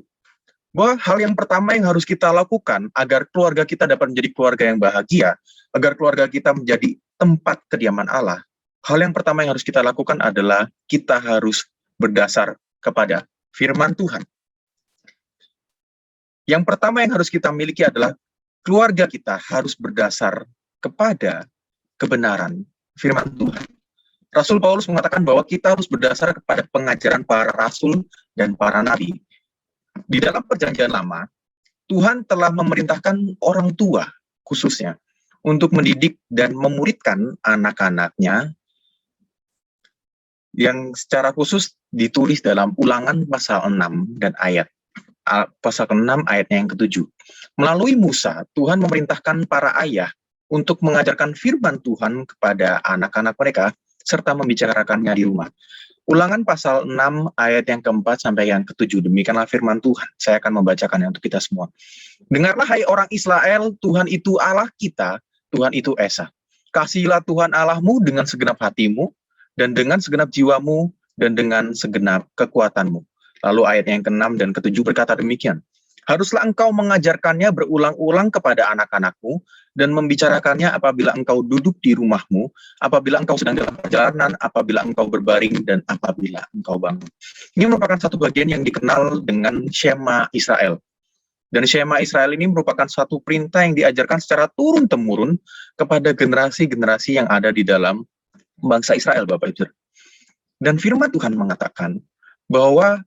Bahwa hal yang pertama yang harus kita lakukan agar keluarga kita dapat menjadi keluarga yang bahagia, agar keluarga kita menjadi tempat kediaman Allah, hal yang pertama yang harus kita lakukan adalah kita harus berdasar kepada firman Tuhan. Yang pertama yang harus kita miliki adalah keluarga kita harus berdasar kepada kebenaran firman Tuhan. Rasul Paulus mengatakan bahwa kita harus berdasar kepada pengajaran para rasul dan para nabi. Di dalam Perjanjian Lama, Tuhan telah memerintahkan orang tua khususnya untuk mendidik dan memuridkan anak-anaknya, yang secara khusus ditulis dalam Ulangan pasal 6 dan pasal 6 ayatnya yang ke-7. Melalui Musa, Tuhan memerintahkan para ayah untuk mengajarkan firman Tuhan kepada anak-anak mereka serta membicarakannya di rumah. Ulangan pasal 6 ayat yang ke-4 sampai yang ke-7. Demikianlah firman Tuhan. Saya akan membacakannya untuk kita semua. Dengarlah hai orang Israel, Tuhan itu Allah kita, Tuhan itu Esa. Kasihilah Tuhan Allahmu dengan segenap hatimu, dan dengan segenap jiwamu, dan dengan segenap kekuatanmu. Lalu ayat yang ke-6 dan ke-7 berkata demikian. Haruslah engkau mengajarkannya berulang-ulang kepada anak-anakmu, dan membicarakannya apabila engkau duduk di rumahmu, apabila engkau sedang dalam perjalanan, apabila engkau berbaring, dan apabila engkau bangun. Ini merupakan satu bagian yang dikenal dengan Shema Israel. Dan Shema Israel ini merupakan satu perintah yang diajarkan secara turun-temurun kepada generasi-generasi yang ada di dalam bangsa Israel, Bapak Ibu. Dan firman Tuhan mengatakan bahwa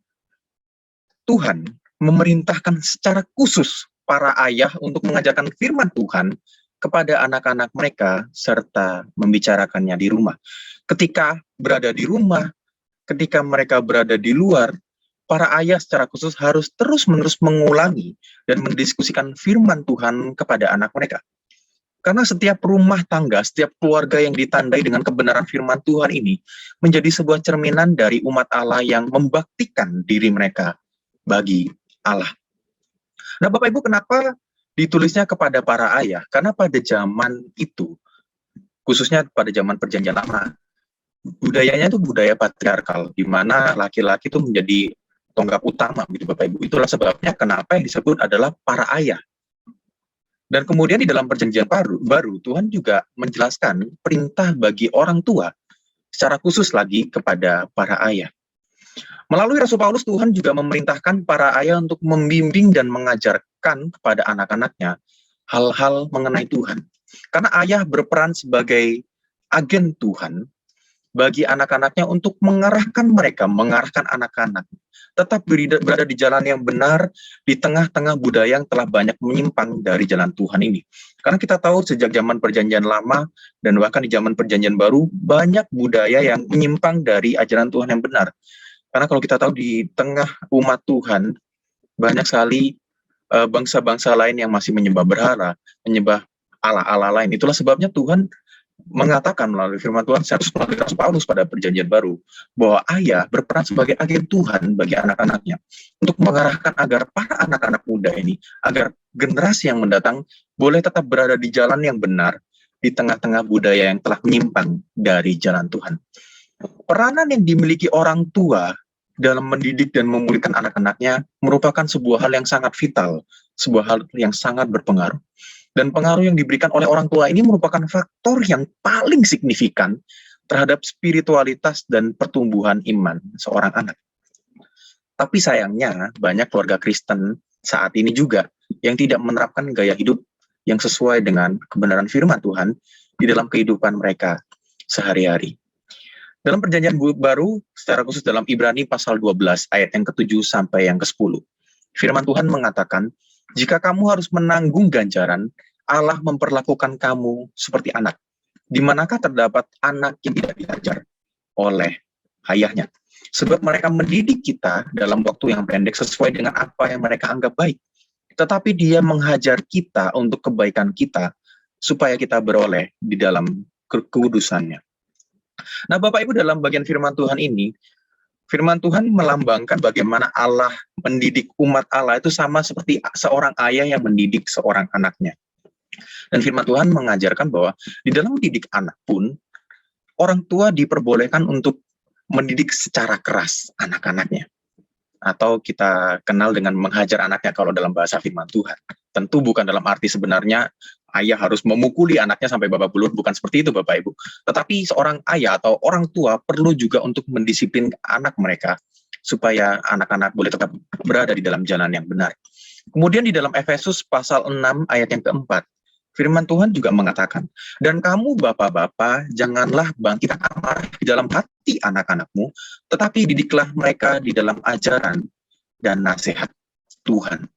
Tuhan memerintahkan secara khusus para ayah untuk mengajarkan firman Tuhan kepada anak-anak mereka serta membicarakannya di rumah. Ketika berada di rumah, ketika mereka berada di luar, para ayah secara khusus harus terus-menerus mengulangi dan mendiskusikan firman Tuhan kepada anak mereka. Karena setiap rumah tangga, setiap keluarga yang ditandai dengan kebenaran firman Tuhan ini menjadi sebuah cerminan dari umat Allah yang membaktikan diri mereka bagi Allah. Nah, Bapak Ibu, kenapa ditulisnya kepada para ayah? Karena pada zaman itu, khususnya pada zaman Perjanjian Lama, budayanya itu budaya patriarkal, di mana laki-laki itu menjadi tonggak utama, gitu Bapak Ibu. Itulah sebabnya kenapa yang disebut adalah para ayah. Dan kemudian di dalam Perjanjian baru Tuhan juga menjelaskan perintah bagi orang tua, secara khusus lagi kepada para ayah. Melalui Rasul Paulus, Tuhan juga memerintahkan para ayah untuk membimbing dan mengajarkan kepada anak-anaknya hal-hal mengenai Tuhan. Karena ayah berperan sebagai agen Tuhan bagi anak-anaknya untuk mengarahkan mereka, mengarahkan anak-anak tetap berada di jalan yang benar di tengah-tengah budaya yang telah banyak menyimpang dari jalan Tuhan ini. Karena kita tahu sejak zaman Perjanjian Lama dan bahkan di zaman Perjanjian Baru, banyak budaya yang menyimpang dari ajaran Tuhan yang benar. Karena kalau kita tahu di tengah umat Tuhan, banyak sekali bangsa-bangsa lain yang masih menyembah berhala, menyembah Allah-Allah lain. Itulah sebabnya Tuhan mengatakan melalui firman Tuhan, melalui Rasul Paulus pada Perjanjian Baru, bahwa ayah berperan sebagai agen Tuhan bagi anak-anaknya, untuk mengarahkan agar para anak-anak muda ini, agar generasi yang mendatang boleh tetap berada di jalan yang benar, di tengah-tengah budaya yang telah menyimpang dari jalan Tuhan. Peranan yang dimiliki orang tua dalam mendidik dan memulihkan anak-anaknya merupakan sebuah hal yang sangat vital, sebuah hal yang sangat berpengaruh. Dan pengaruh yang diberikan oleh orang tua ini merupakan faktor yang paling signifikan terhadap spiritualitas dan pertumbuhan iman seorang anak. Tapi sayangnya banyak keluarga Kristen saat ini juga yang tidak menerapkan gaya hidup yang sesuai dengan kebenaran firman Tuhan di dalam kehidupan mereka sehari-hari. Dalam Perjanjian Baru, secara khusus dalam Ibrani pasal 12 ayat yang ke-7 sampai yang ke-10, firman Tuhan mengatakan, jika kamu harus menanggung ganjaran, Allah memperlakukan kamu seperti anak. Di manakah terdapat anak yang tidak diajar oleh ayahnya? Sebab mereka mendidik kita dalam waktu yang pendek sesuai dengan apa yang mereka anggap baik. tetapi Dia menghajar kita untuk kebaikan kita, supaya kita beroleh di dalam kekudusannya. Nah, Bapak Ibu, dalam bagian firman Tuhan ini, firman Tuhan melambangkan bagaimana Allah mendidik umat Allah itu sama seperti seorang ayah yang mendidik seorang anaknya. Dan firman Tuhan mengajarkan bahwa di dalam mendidik anak pun, orang tua diperbolehkan untuk mendidik secara keras anak-anaknya. Atau kita kenal dengan menghajar anaknya kalau dalam bahasa firman Tuhan. Tentu bukan dalam arti sebenarnya ayah harus memukuli anaknya sampai babak belur, bukan seperti itu Bapak Ibu. Tetapi seorang ayah atau orang tua perlu juga untuk mendisiplin anak mereka, supaya anak-anak boleh tetap berada di dalam jalan yang benar. Kemudian di dalam Efesus pasal 6 ayat yang keempat, firman Tuhan juga mengatakan, dan kamu bapak-bapak, janganlah bangkit amarah di dalam hati anak-anakmu, tetapi didiklah mereka di dalam ajaran dan nasihat Tuhan.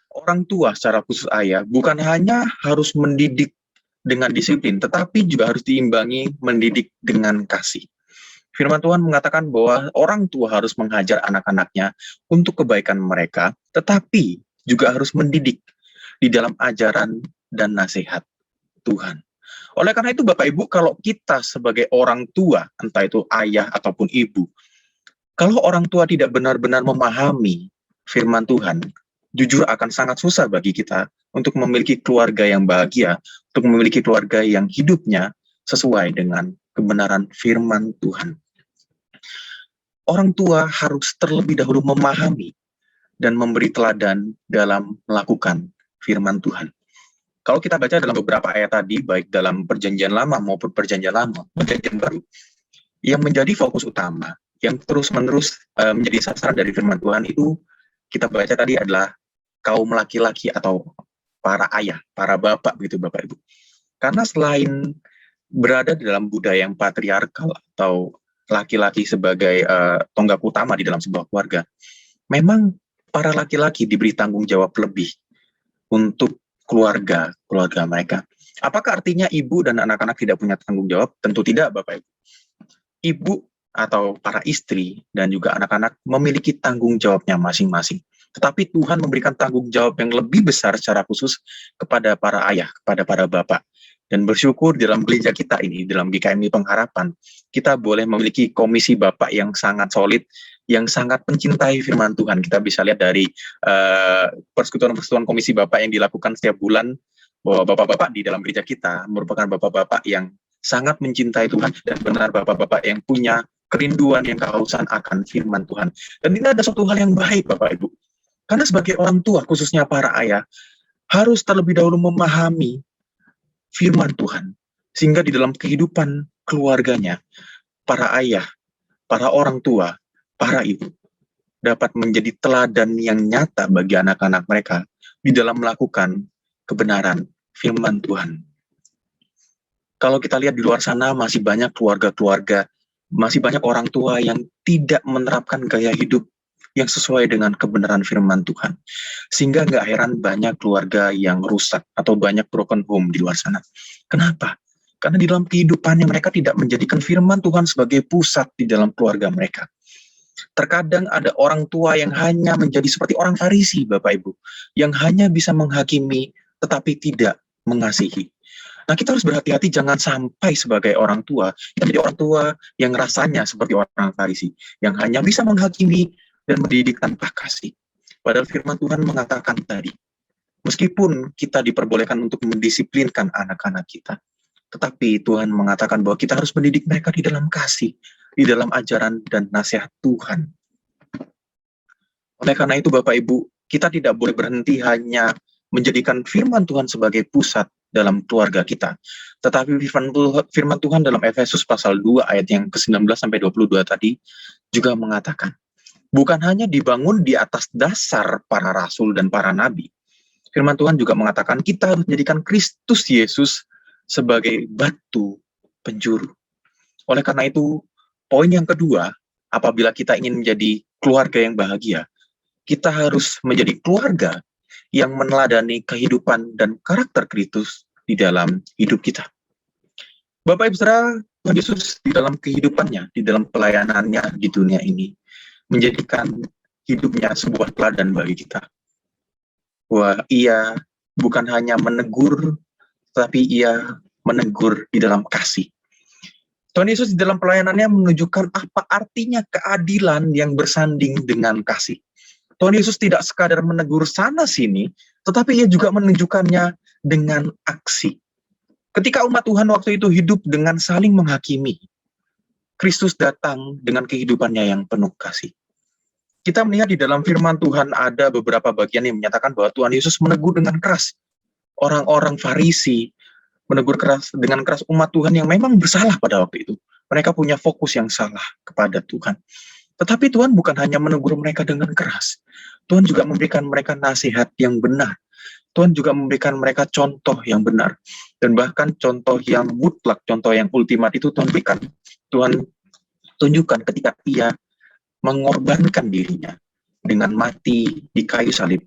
Orang tua secara khusus ayah bukan hanya harus mendidik dengan disiplin, tetapi juga harus diimbangi mendidik dengan kasih. Firman Tuhan mengatakan bahwa orang tua harus menghajar anak-anaknya untuk kebaikan mereka, tetapi juga harus mendidik di dalam ajaran dan nasihat Tuhan. Oleh karena itu Bapak Ibu, kalau kita sebagai orang tua, entah itu ayah ataupun ibu, kalau orang tua tidak benar-benar memahami firman Tuhan, jujur akan sangat susah bagi kita untuk memiliki keluarga yang bahagia, untuk memiliki keluarga yang hidupnya sesuai dengan kebenaran firman Tuhan. Orang tua harus terlebih dahulu memahami dan memberi teladan dalam melakukan firman Tuhan. Kalau kita baca dalam beberapa ayat tadi, baik dalam perjanjian lama maupun perjanjian baru, yang menjadi fokus utama, yang terus-menerus menjadi sasaran dari firman Tuhan itu, kita baca tadi adalah kaum laki-laki atau para ayah, para bapak gitu Bapak Ibu. Karena selain berada di dalam budaya yang patriarkal atau laki-laki sebagai tonggak utama di dalam sebuah keluarga, memang para laki-laki diberi tanggung jawab lebih untuk keluarga mereka. Apakah artinya ibu dan anak-anak tidak punya tanggung jawab? Tentu tidak Bapak Ibu. Ibu atau para istri dan juga anak-anak memiliki tanggung jawabnya masing-masing. Tetapi Tuhan memberikan tanggung jawab yang lebih besar secara khusus kepada para ayah, kepada para bapak. Dan bersyukur dalam gereja kita ini, dalam GKMI Pengharapan, kita boleh memiliki komisi bapak yang sangat solid, yang sangat mencintai firman Tuhan. Kita bisa lihat dari persekutuan-persekutuan komisi bapak yang dilakukan setiap bulan, bahwa bapak-bapak di dalam gereja kita merupakan bapak-bapak yang sangat mencintai Tuhan, dan benar bapak-bapak yang punya kerinduan, yang kehausan akan firman Tuhan. Dan ini ada suatu hal yang baik Bapak Ibu. Karena sebagai orang tua, khususnya para ayah, harus terlebih dahulu memahami firman Tuhan. Sehingga di dalam kehidupan keluarganya, para ayah, para orang tua, para ibu, dapat menjadi teladan yang nyata bagi anak-anak mereka di dalam melakukan kebenaran firman Tuhan. Kalau kita lihat di luar sana, masih banyak keluarga-keluarga, masih banyak orang tua yang tidak menerapkan gaya hidup yang sesuai dengan kebenaran firman Tuhan. Sehingga nggak heran banyak keluarga yang rusak atau banyak broken home di luar sana. Kenapa? Karena di dalam kehidupannya mereka tidak menjadikan firman Tuhan sebagai pusat di dalam keluarga mereka. Terkadang ada orang tua yang hanya menjadi seperti orang Farisi, Bapak Ibu, yang hanya bisa menghakimi tetapi tidak mengasihi. Nah, kita harus berhati-hati jangan sampai sebagai orang tua yang menjadi orang tua yang rasanya seperti orang Farisi, yang hanya bisa menghakimi dan mendidik tanpa kasih. Padahal firman Tuhan mengatakan tadi, meskipun kita diperbolehkan untuk mendisiplinkan anak-anak kita, tetapi Tuhan mengatakan bahwa kita harus mendidik mereka di dalam kasih, di dalam ajaran dan nasihat Tuhan. Oleh karena itu Bapak Ibu, kita tidak boleh berhenti hanya menjadikan firman Tuhan sebagai pusat dalam keluarga kita. Tetapi firman Tuhan dalam Efesus pasal 2 ayat yang ke-19 sampai 22 tadi juga mengatakan, bukan hanya dibangun di atas dasar para rasul dan para nabi. Firman Tuhan juga mengatakan kita harus menjadikan Kristus Yesus sebagai batu penjuru. Oleh karena itu, poin yang kedua, apabila kita ingin menjadi keluarga yang bahagia, kita harus menjadi keluarga yang meneladani kehidupan dan karakter Kristus di dalam hidup kita. Bapak Ibu Saudara, Tuhan Yesus di dalam kehidupannya, di dalam pelayanannya di dunia ini, menjadikan hidupnya sebuah teladan bagi kita. bahwa ia bukan hanya menegur, tapi ia menegur di dalam kasih. Tuhan Yesus di dalam pelayanannya menunjukkan apa artinya keadilan yang bersanding dengan kasih. Tuhan Yesus tidak sekadar menegur sana-sini, tetapi ia juga menunjukkannya dengan aksi. Ketika umat Tuhan waktu itu hidup dengan saling menghakimi, Kristus datang dengan kehidupannya yang penuh kasih. Kita melihat di dalam firman Tuhan ada beberapa bagian yang menyatakan bahwa Tuhan Yesus menegur dengan keras orang-orang Farisi, menegur keras dengan keras umat Tuhan yang memang bersalah pada waktu itu. Mereka punya fokus yang salah kepada Tuhan. Tetapi Tuhan bukan hanya menegur mereka dengan keras. Tuhan juga memberikan mereka nasihat yang benar. Tuhan juga memberikan mereka contoh yang benar. Dan bahkan contoh yang mutlak, contoh yang ultimat itu Tuhan berikan. Tuhan tunjukkan ketika ia mengorbankan dirinya dengan mati di kayu salib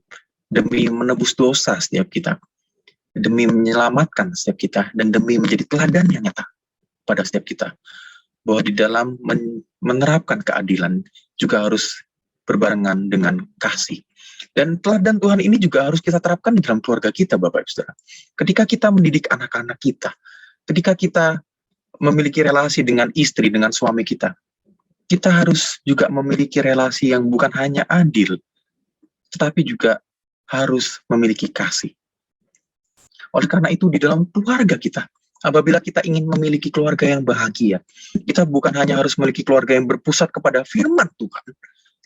demi menebus dosa setiap kita, demi menyelamatkan setiap kita, dan demi menjadi teladan yang nyata pada setiap kita. Bahwa di dalam menerapkan keadilan juga harus berbarengan dengan kasih. Dan teladan Tuhan ini juga harus kita terapkan di dalam keluarga kita, Bapak Ibu Saudara. Ketika kita mendidik anak-anak kita, ketika kita memiliki relasi dengan istri, dengan suami kita, kita harus juga memiliki relasi yang bukan hanya adil, tetapi juga harus memiliki kasih. Oleh karena itu di dalam keluarga kita, apabila kita ingin memiliki keluarga yang bahagia, kita bukan hanya harus memiliki keluarga yang berpusat kepada firman Tuhan,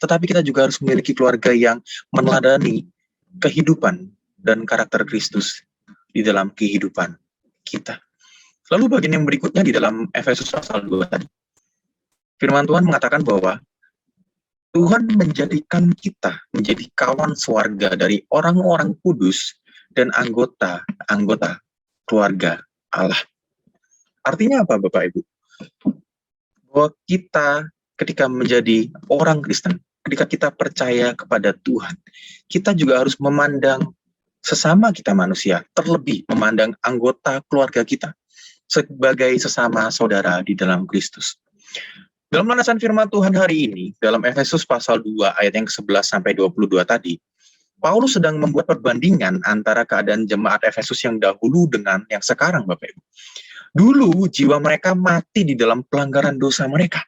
tetapi kita juga harus memiliki keluarga yang meneladani kehidupan dan karakter Kristus di dalam kehidupan kita. Lalu bagian yang berikutnya di dalam Efesus pasal 2 tadi. Firman Tuhan mengatakan bahwa Tuhan menjadikan kita menjadi kawan swarga dari orang-orang kudus dan anggota-anggota keluarga Allah. Artinya apa, Bapak Ibu? Bahwa kita ketika menjadi orang Kristen, ketika kita percaya kepada Tuhan, kita juga harus memandang sesama kita manusia, terlebih memandang anggota keluarga kita sebagai sesama saudara di dalam Kristus. Dalam landasan firman Tuhan hari ini, dalam Efesus pasal 2 ayat yang ke-11 sampai 22 tadi, Paulus sedang membuat perbandingan antara keadaan jemaat Efesus yang dahulu dengan yang sekarang, Bapak Ibu. Dulu jiwa mereka mati di dalam pelanggaran dosa mereka,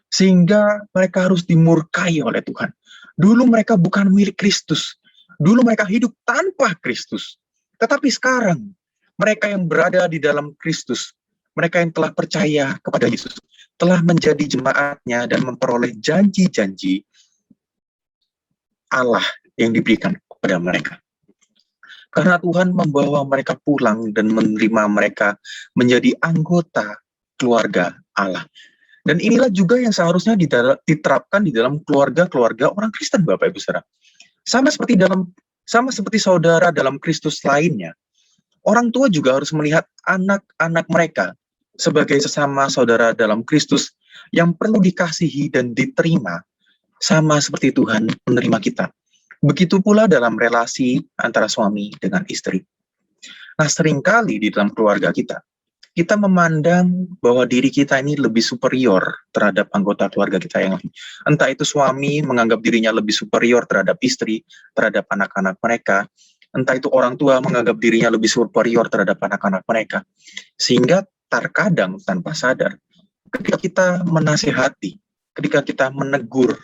sehingga mereka harus dimurkai oleh Tuhan. Dulu mereka bukan milik Kristus. Dulu mereka hidup tanpa Kristus. Tetapi sekarang, mereka yang berada di dalam Kristus, mereka yang telah percaya kepada Yesus, telah menjadi jemaatnya dan memperoleh janji-janji Allah yang diberikan kepada mereka. Karena Tuhan membawa mereka pulang dan menerima mereka menjadi anggota keluarga Allah. Dan inilah juga yang seharusnya diterapkan di dalam keluarga-keluarga orang Kristen, Bapak Ibu Saudara. Sama seperti saudara dalam Kristus lainnya, orang tua juga harus melihat anak-anak mereka sebagai sesama saudara dalam Kristus yang perlu dikasihi dan diterima, sama seperti Tuhan menerima kita. Begitu pula dalam relasi antara suami dengan istri. Nah, seringkali di dalam keluarga kita memandang bahwa diri kita ini lebih superior terhadap anggota keluarga kita yang lain. Entah itu suami menganggap dirinya lebih superior terhadap istri, terhadap anak-anak mereka. Entah itu orang tua menganggap dirinya lebih superior terhadap anak-anak mereka. Sehingga terkadang tanpa sadar, ketika kita menasihati, ketika kita menegur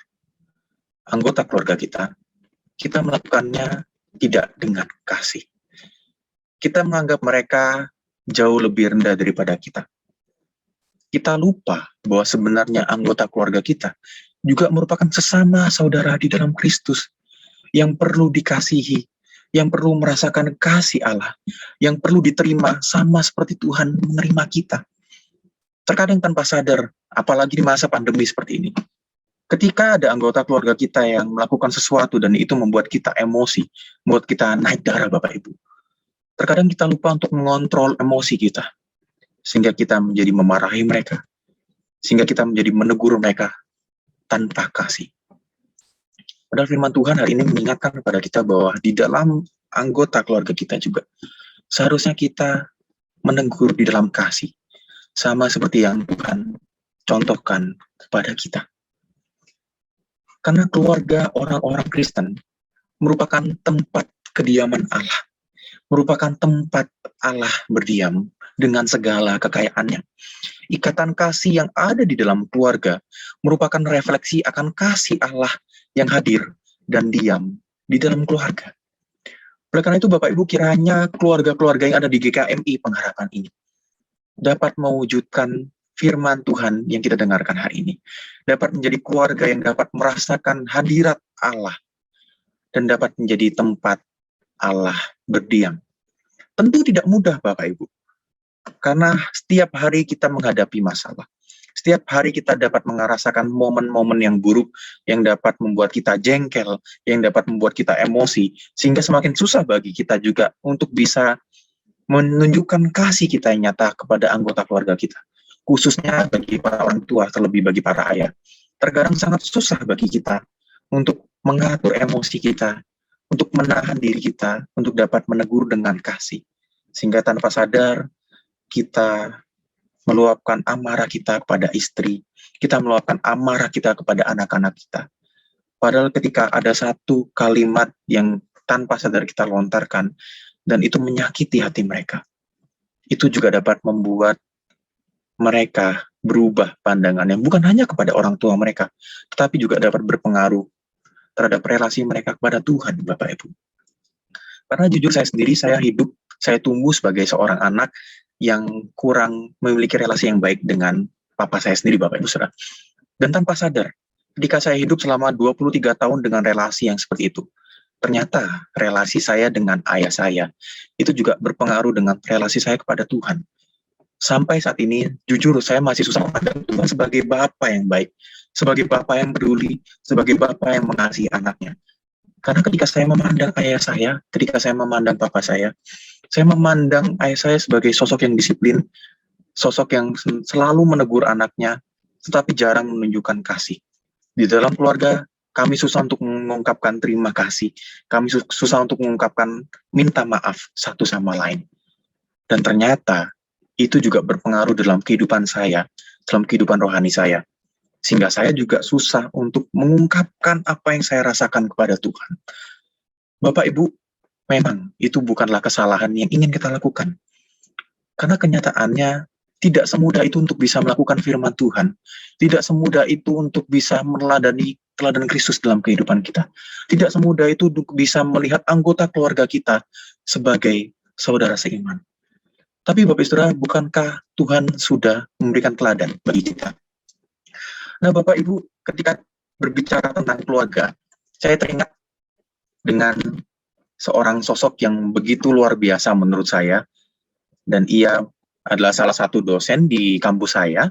anggota keluarga kita melakukannya tidak dengan kasih. Kita menganggap mereka jauh lebih rendah daripada kita. Kita lupa bahwa sebenarnya anggota keluarga kita juga merupakan sesama saudara di dalam Kristus yang perlu dikasihi, yang perlu merasakan kasih Allah, yang perlu diterima sama seperti Tuhan menerima kita. Terkadang tanpa sadar, apalagi di masa pandemi seperti ini, ketika ada anggota keluarga kita yang melakukan sesuatu dan itu membuat kita emosi, membuat kita naik darah, Bapak Ibu, terkadang kita lupa untuk mengontrol emosi kita, sehingga kita menjadi memarahi mereka, sehingga kita menjadi menegur mereka tanpa kasih. Padahal firman Tuhan hari ini mengingatkan kepada kita bahwa di dalam anggota keluarga kita juga seharusnya kita menegur di dalam kasih, sama seperti yang Tuhan contohkan kepada kita. Karena keluarga orang-orang Kristen merupakan tempat kediaman Allah, merupakan tempat Allah berdiam dengan segala kekayaannya. Ikatan kasih yang ada di dalam keluarga merupakan refleksi akan kasih Allah yang hadir dan diam di dalam keluarga. Oleh karena itu, Bapak Ibu, kiranya keluarga-keluarga yang ada di GKMI Pengharapan ini dapat mewujudkan firman Tuhan yang kita dengarkan hari ini. Dapat menjadi keluarga yang dapat merasakan hadirat Allah dan dapat menjadi tempat Allah berdiam. Tentu tidak mudah, Bapak Ibu, karena setiap hari kita menghadapi masalah. Setiap hari kita dapat merasakan momen-momen yang buruk, yang dapat membuat kita jengkel, yang dapat membuat kita emosi, sehingga semakin susah bagi kita juga untuk bisa menunjukkan kasih kita yang nyata kepada anggota keluarga kita. Khususnya bagi para orang tua, terlebih bagi para ayah. Terkadang sangat susah bagi kita untuk mengatur emosi kita, untuk menahan diri kita, untuk dapat menegur dengan kasih. Sehingga tanpa sadar, kita meluapkan amarah kita kepada istri, kita meluapkan amarah kita kepada anak-anak kita. Padahal ketika ada satu kalimat yang tanpa sadar kita lontarkan, dan itu menyakiti hati mereka, itu juga dapat membuat mereka berubah pandangannya, bukan hanya kepada orang tua mereka, tetapi juga dapat berpengaruh terhadap relasi mereka kepada Tuhan, Bapak Ibu. Karena jujur saya sendiri, saya tumbuh sebagai seorang anak yang kurang memiliki relasi yang baik dengan papa saya sendiri, Bapak Ibu Saudara. Dan tanpa sadar, ketika saya hidup selama 23 tahun dengan relasi yang seperti itu, ternyata relasi saya dengan ayah saya itu juga berpengaruh dengan relasi saya kepada Tuhan. Sampai saat ini, jujur saya masih susah memandang Tuhan sebagai Bapa yang baik, sebagai Bapa yang peduli, sebagai Bapa yang mengasihi anaknya. Karena ketika saya memandang ayah saya, ketika saya memandang papa saya memandang ayah saya sebagai sosok yang disiplin, sosok yang selalu menegur anaknya, tetapi jarang menunjukkan kasih. Di dalam keluarga, kami susah untuk mengungkapkan terima kasih, kami susah untuk mengungkapkan minta maaf satu sama lain. Dan ternyata, itu juga berpengaruh dalam kehidupan saya, dalam kehidupan rohani saya. Sehingga saya juga susah untuk mengungkapkan apa yang saya rasakan kepada Tuhan. Bapak Ibu, memang itu bukanlah kesalahan yang ingin kita lakukan. Karena kenyataannya tidak semudah itu untuk bisa melakukan firman Tuhan. Tidak semudah itu untuk bisa meneladani teladan Kristus dalam kehidupan kita. Tidak semudah itu untuk bisa melihat anggota keluarga kita sebagai saudara seiman. Tapi Bapak Saudara, bukankah Tuhan sudah memberikan teladan bagi kita? Nah Bapak Ibu, ketika berbicara tentang keluarga, saya teringat dengan seorang sosok yang begitu luar biasa menurut saya, dan ia adalah salah satu dosen di kampus saya,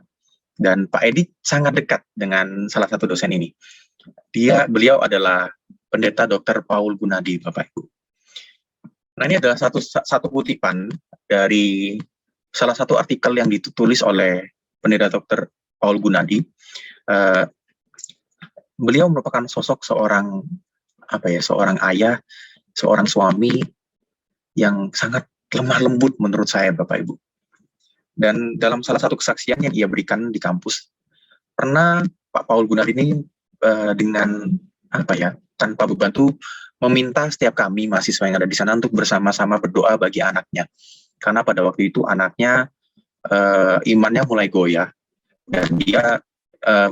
dan Pak Edi sangat dekat dengan salah satu dosen ini. Beliau adalah Pendeta Dr. Paul Gunadi, Bapak Ibu. Nah ini adalah satu kutipan dari salah satu artikel yang ditulis oleh Pendeta Dr. Paul Gunadi. Beliau merupakan sosok seorang ayah, seorang suami yang sangat lemah lembut menurut saya, Bapak Ibu. Dan dalam salah satu kesaksian yang ia berikan di kampus, pernah Pak Paul Gunadi ini dengan tanpa beban tuh meminta setiap kami mahasiswa yang ada di sana untuk bersama-sama berdoa bagi anaknya. Karena pada waktu itu anaknya imannya mulai goyah dan dia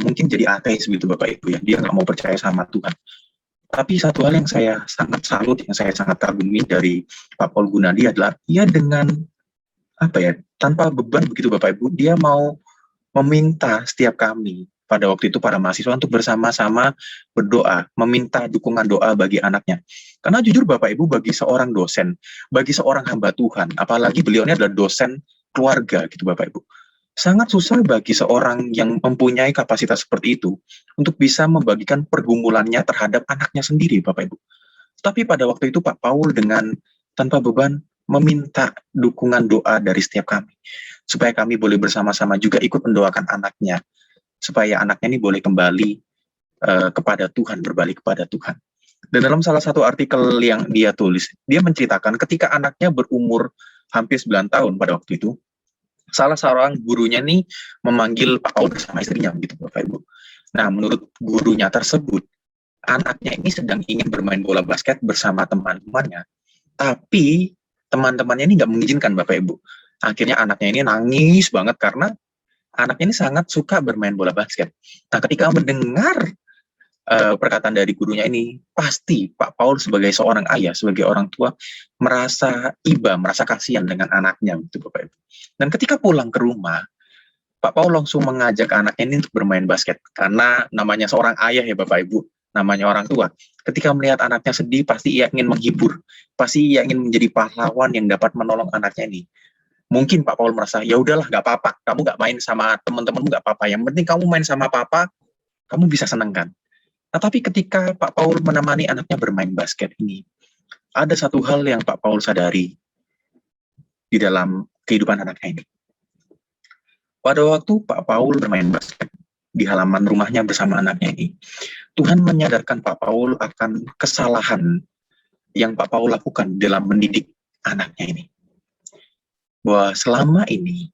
mungkin jadi ateis begitu Bapak Ibu ya. Dia nggak mau percaya sama Tuhan. Tapi satu hal yang saya sangat salut, yang saya sangat kagumi dari Pak Paul Gunadi adalah ia dengan tanpa beban begitu Bapak Ibu, dia mau meminta setiap kami pada waktu itu para mahasiswa untuk bersama-sama berdoa, meminta dukungan doa bagi anaknya. Karena jujur Bapak Ibu, bagi seorang dosen, bagi seorang hamba Tuhan, apalagi beliau ini adalah dosen keluarga gitu Bapak Ibu, sangat susah bagi seorang yang mempunyai kapasitas seperti itu untuk bisa membagikan pergumulannya terhadap anaknya sendiri Bapak Ibu. Tapi pada waktu itu Pak Paul dengan tanpa beban meminta dukungan doa dari setiap kami, supaya kami boleh bersama-sama juga ikut mendoakan anaknya, supaya anaknya ini boleh kembali kepada Tuhan, berbalik kepada Tuhan. Dan dalam salah satu artikel yang dia tulis, dia menceritakan ketika anaknya berumur hampir 9 tahun pada waktu itu, salah seorang gurunya nih memanggil Pak Paul bersama istrinya, begitu Bapak Ibu. Nah, menurut gurunya tersebut, anaknya ini sedang ingin bermain bola basket bersama teman-temannya, Tapi teman-temannya ini nggak mengizinkan Bapak Ibu. Akhirnya anaknya ini nangis banget karena anaknya ini sangat suka bermain bola basket. Nah, ketika mendengar perkataan dari gurunya ini, pasti Pak Paul sebagai seorang ayah, sebagai orang tua, merasa iba, merasa kasihan dengan anaknya, gitu Bapak Ibu. Dan ketika pulang ke rumah, Pak Paul langsung mengajak anaknya ini untuk bermain basket. Karena namanya seorang ayah ya Bapak Ibu, namanya orang tua. Ketika melihat anaknya sedih, pasti ia ingin menghibur. Pasti ia ingin menjadi pahlawan yang dapat menolong anaknya ini. Mungkin Pak Paul merasa, ya udahlah, nggak apa-apa. Kamu nggak main sama teman-temanmu, nggak apa-apa. Yang penting kamu main sama papa, kamu bisa seneng kan? Nah, tapi ketika Pak Paul menemani anaknya bermain basket ini, ada satu hal yang Pak Paul sadari di dalam kehidupan anaknya ini. Pada waktu Pak Paul bermain basket di halaman rumahnya bersama anaknya ini, Tuhan menyadarkan Pak Paul akan kesalahan yang Pak Paul lakukan dalam mendidik anaknya ini. Bahwa selama ini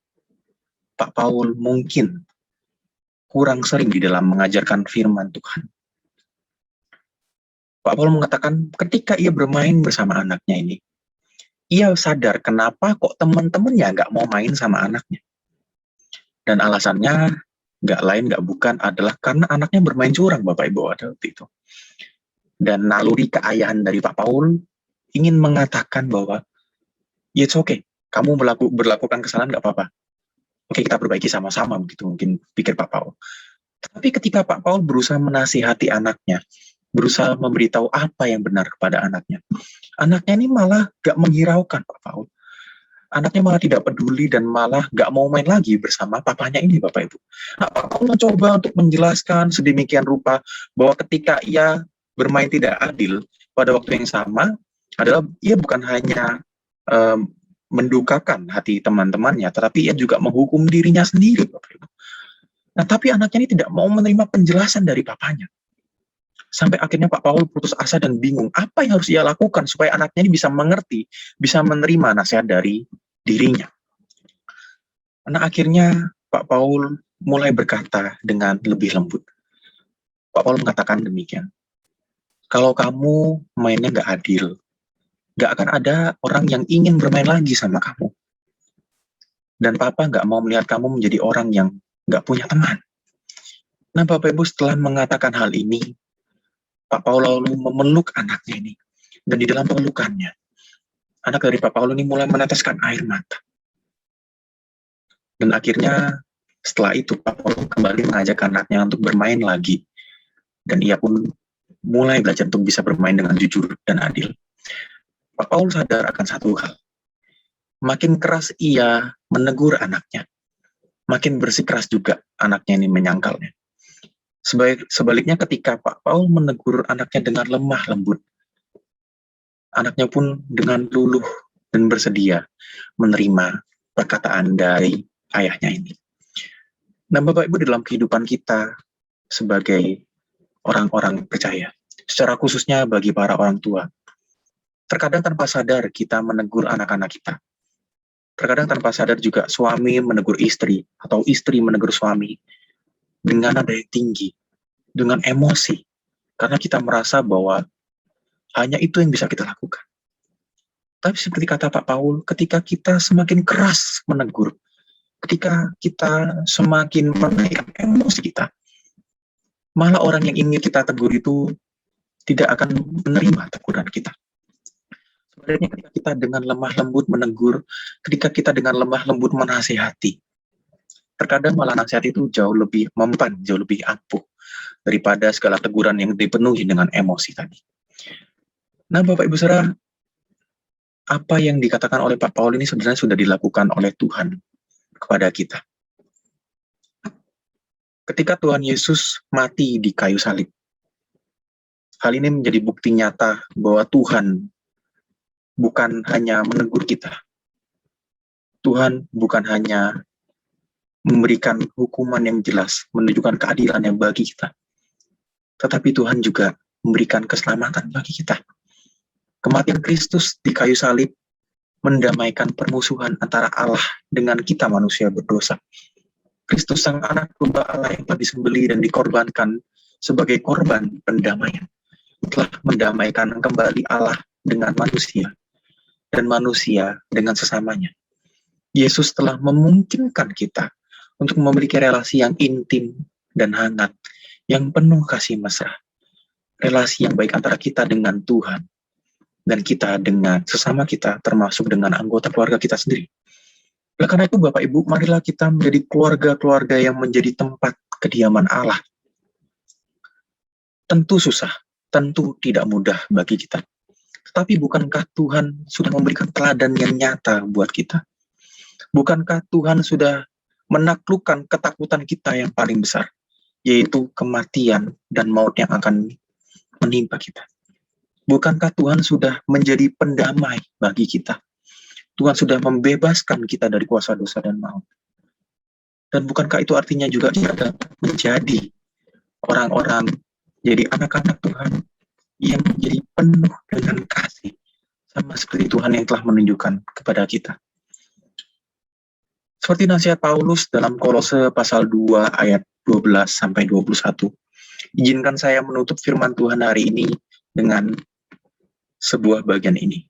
Pak Paul mungkin kurang sering di dalam mengajarkan firman Tuhan. Pak Paul mengatakan ketika ia bermain bersama anaknya ini, ia sadar kenapa kok teman-temannya nggak mau main sama anaknya. Dan alasannya nggak lain nggak bukan adalah karena anaknya bermain curang Bapak Ibu pada waktu itu. Dan naluri keayahan dari Pak Paul ingin mengatakan bahwa ya it's okay, kamu berlakukan kesalahan nggak apa-apa. Oke, kita perbaiki sama-sama, begitu mungkin pikir Pak Paul. Tapi ketika Pak Paul berusaha menasihati anaknya, berusaha memberitahu apa yang benar kepada anaknya ini malah gak menghiraukan Pak Paul. Anaknya malah tidak peduli dan malah gak mau main lagi bersama papanya ini Bapak Ibu. Nah, Pak Paul mencoba untuk menjelaskan sedemikian rupa bahwa ketika ia bermain tidak adil, pada waktu yang sama adalah ia bukan hanya mendukakan hati teman-temannya, tetapi ia juga menghukum dirinya sendiri Bapak Ibu. Nah, tapi anaknya ini tidak mau menerima penjelasan dari papanya. Sampai akhirnya Pak Paul putus asa dan bingung apa yang harus ia lakukan supaya anaknya ini bisa mengerti, bisa menerima nasihat dari dirinya. Nah, akhirnya Pak Paul mulai berkata dengan lebih lembut. Pak Paul mengatakan demikian. Kalau kamu mainnya nggak adil, nggak akan ada orang yang ingin bermain lagi sama kamu. Dan Papa nggak mau melihat kamu menjadi orang yang nggak punya teman. Nah, Bapak Ibu, setelah mengatakan hal ini, Pak Paul lalu memeluk anaknya ini. Dan di dalam pelukannya, anak dari Pak Paul ini mulai meneteskan air mata. Dan akhirnya setelah itu Pak Paul kembali mengajak anaknya untuk bermain lagi. Dan ia pun mulai belajar untuk bisa bermain dengan jujur dan adil. Pak Paul sadar akan satu hal. Makin keras ia menegur anaknya, makin bersikeras juga anaknya ini menyangkalnya. Sebaliknya ketika Pak Paul menegur anaknya dengan lemah lembut, anaknya pun dengan luluh dan bersedia menerima perkataan dari ayahnya ini. Nah, Bapak Ibu, dalam kehidupan kita sebagai orang-orang percaya, secara khususnya bagi para orang tua, terkadang tanpa sadar kita menegur anak-anak kita. Terkadang tanpa sadar juga suami menegur istri, atau istri menegur suami, dengan nada yang tinggi, dengan emosi, karena kita merasa bahwa hanya itu yang bisa kita lakukan. Tapi seperti kata Pak Paul, ketika kita semakin keras menegur, ketika kita semakin menaikkan emosi kita, malah orang yang ingin kita tegur itu tidak akan menerima teguran kita. Sebenarnya ketika kita dengan lemah lembut menegur, ketika kita dengan lemah lembut menasihati, terkadang malah nasihat itu jauh lebih mempan, jauh lebih ampuh daripada segala teguran yang dipenuhi dengan emosi tadi. Nah, Bapak Ibu Saudara, apa yang dikatakan oleh Pak Paul ini sebenarnya sudah dilakukan oleh Tuhan kepada kita. Ketika Tuhan Yesus mati di kayu salib, hal ini menjadi bukti nyata bahwa Tuhan bukan hanya menegur kita. Tuhan bukan hanya memberikan hukuman yang jelas, menunjukkan keadilan yang bagi kita. Tetapi Tuhan juga memberikan keselamatan bagi kita. Kematian Kristus di kayu salib mendamaikan permusuhan antara Allah dengan kita manusia berdosa. Kristus sang anak domba Allah yang telah disembelih dan dikorbankan sebagai korban pendamaian telah mendamaikan kembali Allah dengan manusia. dan manusia dengan sesamanya. Yesus telah memungkinkan kita untuk memiliki relasi yang intim dan hangat, yang penuh kasih mesra. Relasi yang baik antara kita dengan Tuhan, dan kita dengan sesama kita, termasuk dengan anggota keluarga kita sendiri. Oleh karena itu, Bapak Ibu, marilah kita menjadi keluarga-keluarga yang menjadi tempat kediaman Allah. Tentu susah, tentu tidak mudah bagi kita. Tetapi bukankah Tuhan sudah memberikan teladan yang nyata buat kita? Bukankah Tuhan sudah menaklukkan ketakutan kita yang paling besar, yaitu kematian dan maut yang akan menimpa kita? Bukankah Tuhan sudah menjadi pendamai bagi kita? Tuhan sudah membebaskan kita dari kuasa dosa dan maut. Dan bukankah itu artinya juga kita dapat menjadi orang-orang, jadi anak-anak Tuhan yang menjadi penuh dengan kasih, sama seperti Tuhan yang telah menunjukkan kepada kita. Seperti nasihat Paulus dalam Kolose pasal 2 ayat 12-21, izinkan saya menutup firman Tuhan hari ini dengan sebuah bagian ini.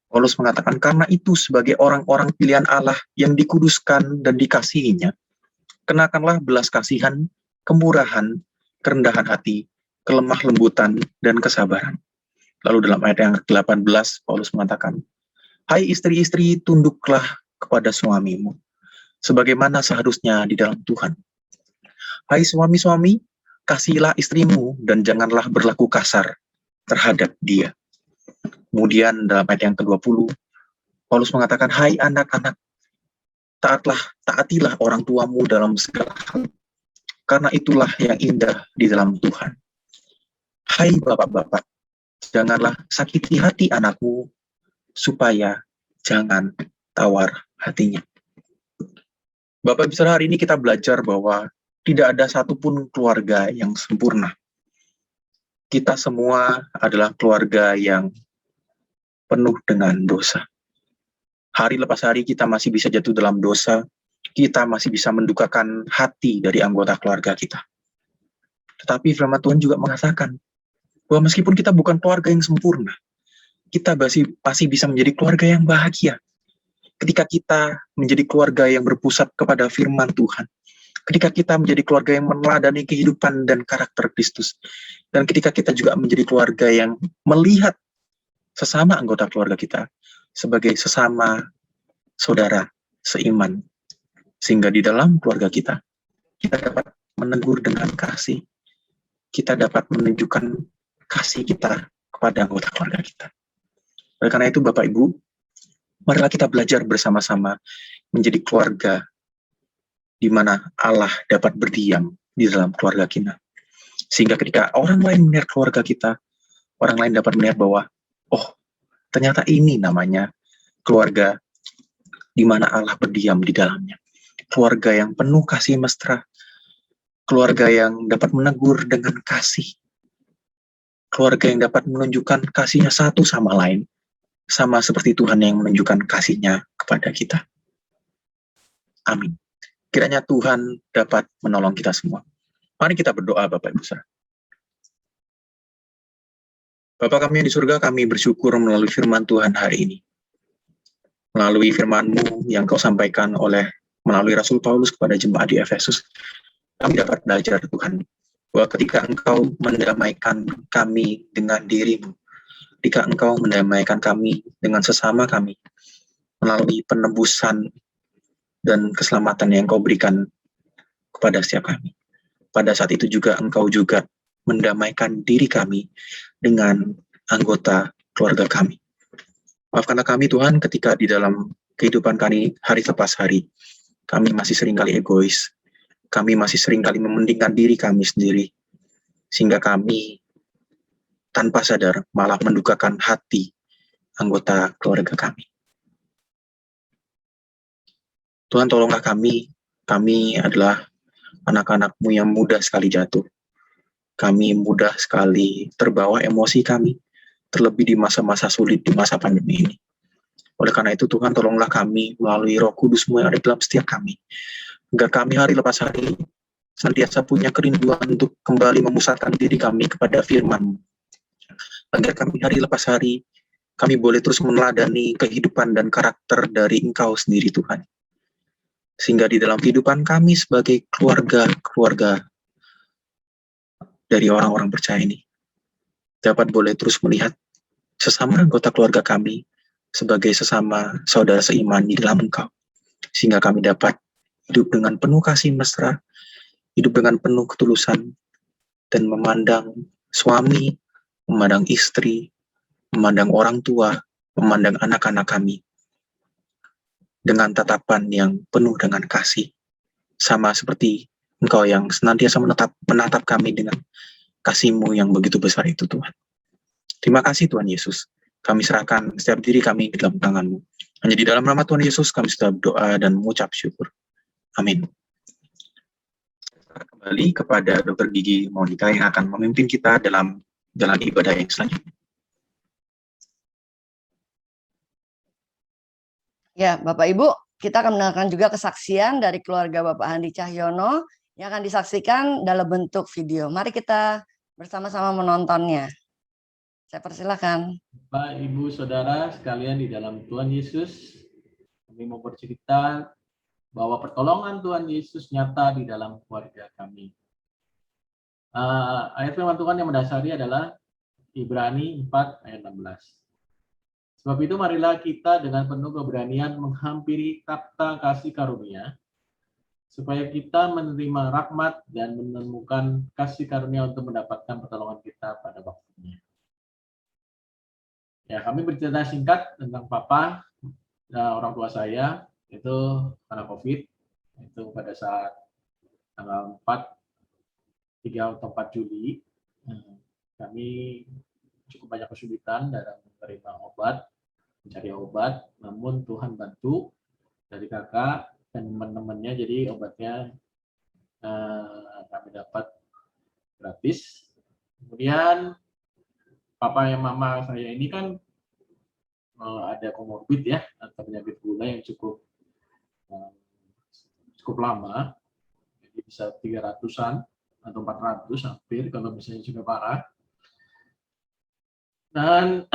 Paulus mengatakan, karena itu sebagai orang-orang pilihan Allah yang dikuduskan dan dikasihinya, kenakanlah belas kasihan, kemurahan, kerendahan hati, kelemah lembutan, dan kesabaran. Lalu dalam ayat yang ke-18, Paulus mengatakan, hai istri-istri, tunduklah kepada suamimu, sebagaimana seharusnya di dalam Tuhan. Hai suami-suami, kasihilah istrimu, dan janganlah berlaku kasar terhadap dia. Kemudian dalam ayat yang ke-20, Paulus mengatakan, hai anak-anak, taatilah orang tuamu dalam segala hal, karena itulah yang indah di dalam Tuhan. Hai bapak-bapak, janganlah sakiti hati anakmu, supaya jangan tawar hatinya. Bapak Ibu Saudara, hari ini kita belajar bahwa tidak ada satupun keluarga yang sempurna. Kita semua adalah keluarga yang penuh dengan dosa. Hari lepas hari kita masih bisa jatuh dalam dosa, kita masih bisa mendukakan hati dari anggota keluarga kita. Tetapi firman Tuhan juga mengatakan bahwa meskipun kita bukan keluarga yang sempurna, kita masih bisa menjadi keluarga yang bahagia. Ketika kita menjadi keluarga yang berpusat kepada firman Tuhan, ketika kita menjadi keluarga yang meneladani kehidupan dan karakter Kristus, dan ketika kita juga menjadi keluarga yang melihat sesama anggota keluarga kita sebagai sesama saudara seiman, sehingga di dalam keluarga kita dapat menegur dengan kasih, kita dapat menunjukkan kasih kita kepada anggota keluarga kita. Oleh karena itu, Bapak Ibu, marilah kita belajar bersama-sama menjadi keluarga di mana Allah dapat berdiam di dalam keluarga kita. Sehingga ketika orang lain melihat keluarga kita, orang lain dapat melihat bahwa, oh, ternyata ini namanya keluarga di mana Allah berdiam di dalamnya. Keluarga yang penuh kasih mesra, keluarga yang dapat menegur dengan kasih, keluarga yang dapat menunjukkan kasihnya satu sama lain, sama seperti Tuhan yang menunjukkan kasihnya kepada kita. Amin. Kiranya Tuhan dapat menolong kita semua. Mari kita berdoa, Bapak Ibu Saudara. Bapa kami yang di surga, kami bersyukur melalui firman Tuhan hari ini. Melalui firman-Mu yang Kau sampaikan melalui Rasul Paulus kepada jemaat di Efesus, kami dapat belajar Tuhan, bahwa ketika Engkau mendamaikan kami dengan diri-Mu, ketika Engkau mendamaikan kami dengan sesama kami, melalui penebusan dan keselamatan yang Kau berikan kepada setiap kami. Pada saat itu juga Engkau juga mendamaikan diri kami dengan anggota keluarga kami. Maafkanlah kami Tuhan ketika di dalam kehidupan kami hari lepas hari, kami masih seringkali egois, kami masih seringkali mementingkan diri kami sendiri, sehingga kami tanpa sadar malah mendukakan hati anggota keluarga kami. Tuhan, tolonglah kami adalah anak-anak-Mu yang mudah sekali jatuh. Kami mudah sekali terbawa emosi kami, terlebih di masa-masa sulit, di masa pandemi ini. Oleh karena itu, Tuhan, tolonglah kami melalui Roh Kudus-Mu yang ada dalam setiap kami, agar kami hari lepas hari senantiasa punya kerinduan untuk kembali memusatkan diri kami kepada firman-Mu. Agar kami hari lepas hari kami boleh terus meneladani kehidupan dan karakter dari Engkau sendiri, Tuhan. Sehingga di dalam kehidupan kami sebagai keluarga dari orang-orang percaya ini, dapat boleh terus melihat sesama anggota keluarga kami sebagai sesama saudara seiman di dalam Engkau. Sehingga kami dapat hidup dengan penuh kasih mesra, hidup dengan penuh ketulusan, dan memandang suami, memandang istri, memandang orang tua, memandang anak-anak kami dengan tatapan yang penuh dengan kasih, sama seperti Engkau yang senantiasa menatap kami dengan kasih-Mu yang begitu besar itu, Tuhan. Terima kasih, Tuhan Yesus. Kami serahkan setiap diri kami ke dalam tangan-Mu. Hanya di dalam nama Tuhan Yesus kami sudah berdoa dan mengucap syukur. Amin. Kembali kepada Dr. Gigi Monica yang akan memimpin kita dalam jalan ibadah yang selanjutnya. Ya, Bapak Ibu, kita akan mendengarkan juga kesaksian dari keluarga Bapak Handi Cahyono yang akan disaksikan dalam bentuk video. Mari kita bersama-sama menontonnya. Saya persilakan. Bapak, Ibu, Saudara sekalian di dalam Tuhan Yesus, kami mau bercerita bahwa pertolongan Tuhan Yesus nyata di dalam keluarga kami. Ayat firman Tuhan yang mendasari adalah Ibrani 4 ayat 16. Sebab itu marilah kita dengan penuh keberanian menghampiri takhta kasih karunia, supaya kita menerima rahmat dan menemukan kasih karunia untuk mendapatkan pertolongan kita pada waktunya. Ya, kami bercerita singkat tentang papa, orang tua saya, itu karena COVID, itu pada saat tanggal 3 atau 4 Juli, kami cukup banyak kesulitan dalam menerima obat, mencari obat, namun Tuhan bantu dari kakak dan teman-temannya, jadi obatnya kami dapat gratis. Kemudian papa yang mama saya ini kan ada komorbid ya, atau penyakit gula yang cukup lama, jadi bisa 300-an atau 400 hampir kalau misalnya sudah parah. Dan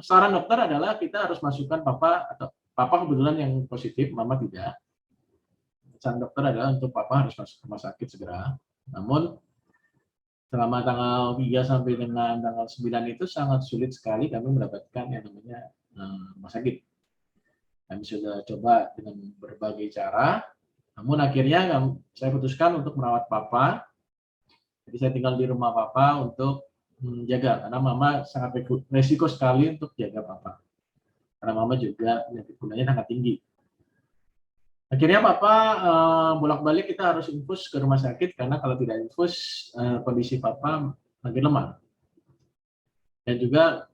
saran dokter adalah kita harus masukkan papa, atau papa kebetulan yang positif, mama tidak. Saran dokter adalah untuk papa harus masuk rumah sakit segera. Namun selama tanggal 3 sampai dengan tanggal 9 itu sangat sulit sekali kami mendapatkan yang namanya rumah sakit. Kami sudah coba dengan berbagai cara, namun akhirnya saya putuskan untuk merawat papa. Jadi saya tinggal di rumah papa untuk menjaga, karena mama sangat resiko sekali untuk jaga papa. Karena mama juga penyakit gulanya sangat tinggi. Akhirnya papa bolak-balik kita harus infus ke rumah sakit, karena kalau tidak infus kondisi papa makin lemah. Dan juga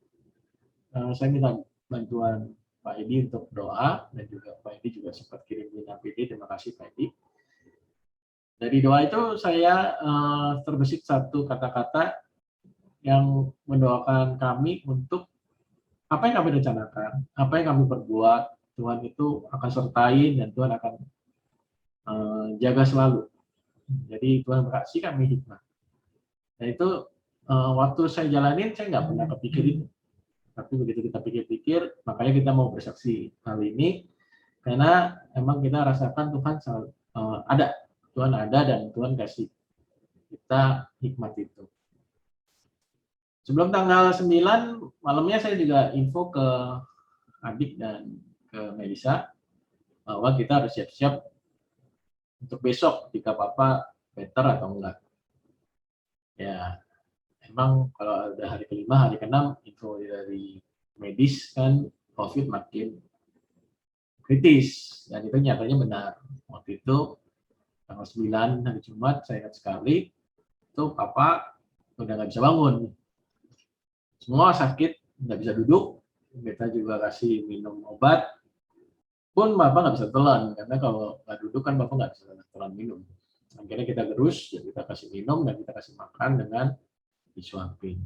saya minta bantuan Pak Edi untuk doa, dan juga Pak Edi juga sempat kirimin APD. Terima kasih Pak Edi. Dari doa itu saya terbesit satu kata-kata yang mendoakan kami untuk apa yang kami rencanakan, apa yang kami perbuat, Tuhan itu akan sertai dan Tuhan akan jaga selalu. Jadi Tuhan kasih kami hikmah. Dan itu waktu saya jalanin, saya nggak pernah kepikir itu. Tapi begitu kita pikir-pikir, makanya kita mau bersaksi hal ini, karena emang kita rasakan Tuhan selalu ada. Tuhan ada dan Tuhan kasih kita hikmat itu. Sebelum tanggal 9, malamnya saya juga info ke adik dan ke Melisa bahwa kita harus siap-siap untuk besok jika papa better atau enggak. Ya, emang kalau ada hari ke-5, hari ke-6 info dari medis kan COVID makin kritis, dan itu nyatanya benar. Waktu itu tanggal 9 hari Jumat, saya ingat sekali, itu papa udah nggak bisa bangun. Semua sakit, nggak bisa duduk, kita juga kasih minum obat, pun bapak nggak bisa telan, karena kalau nggak duduk kan bapak nggak bisa telan minum. Akhirnya kita gerus, ya kita kasih minum dan kita kasih makan dengan disuapin.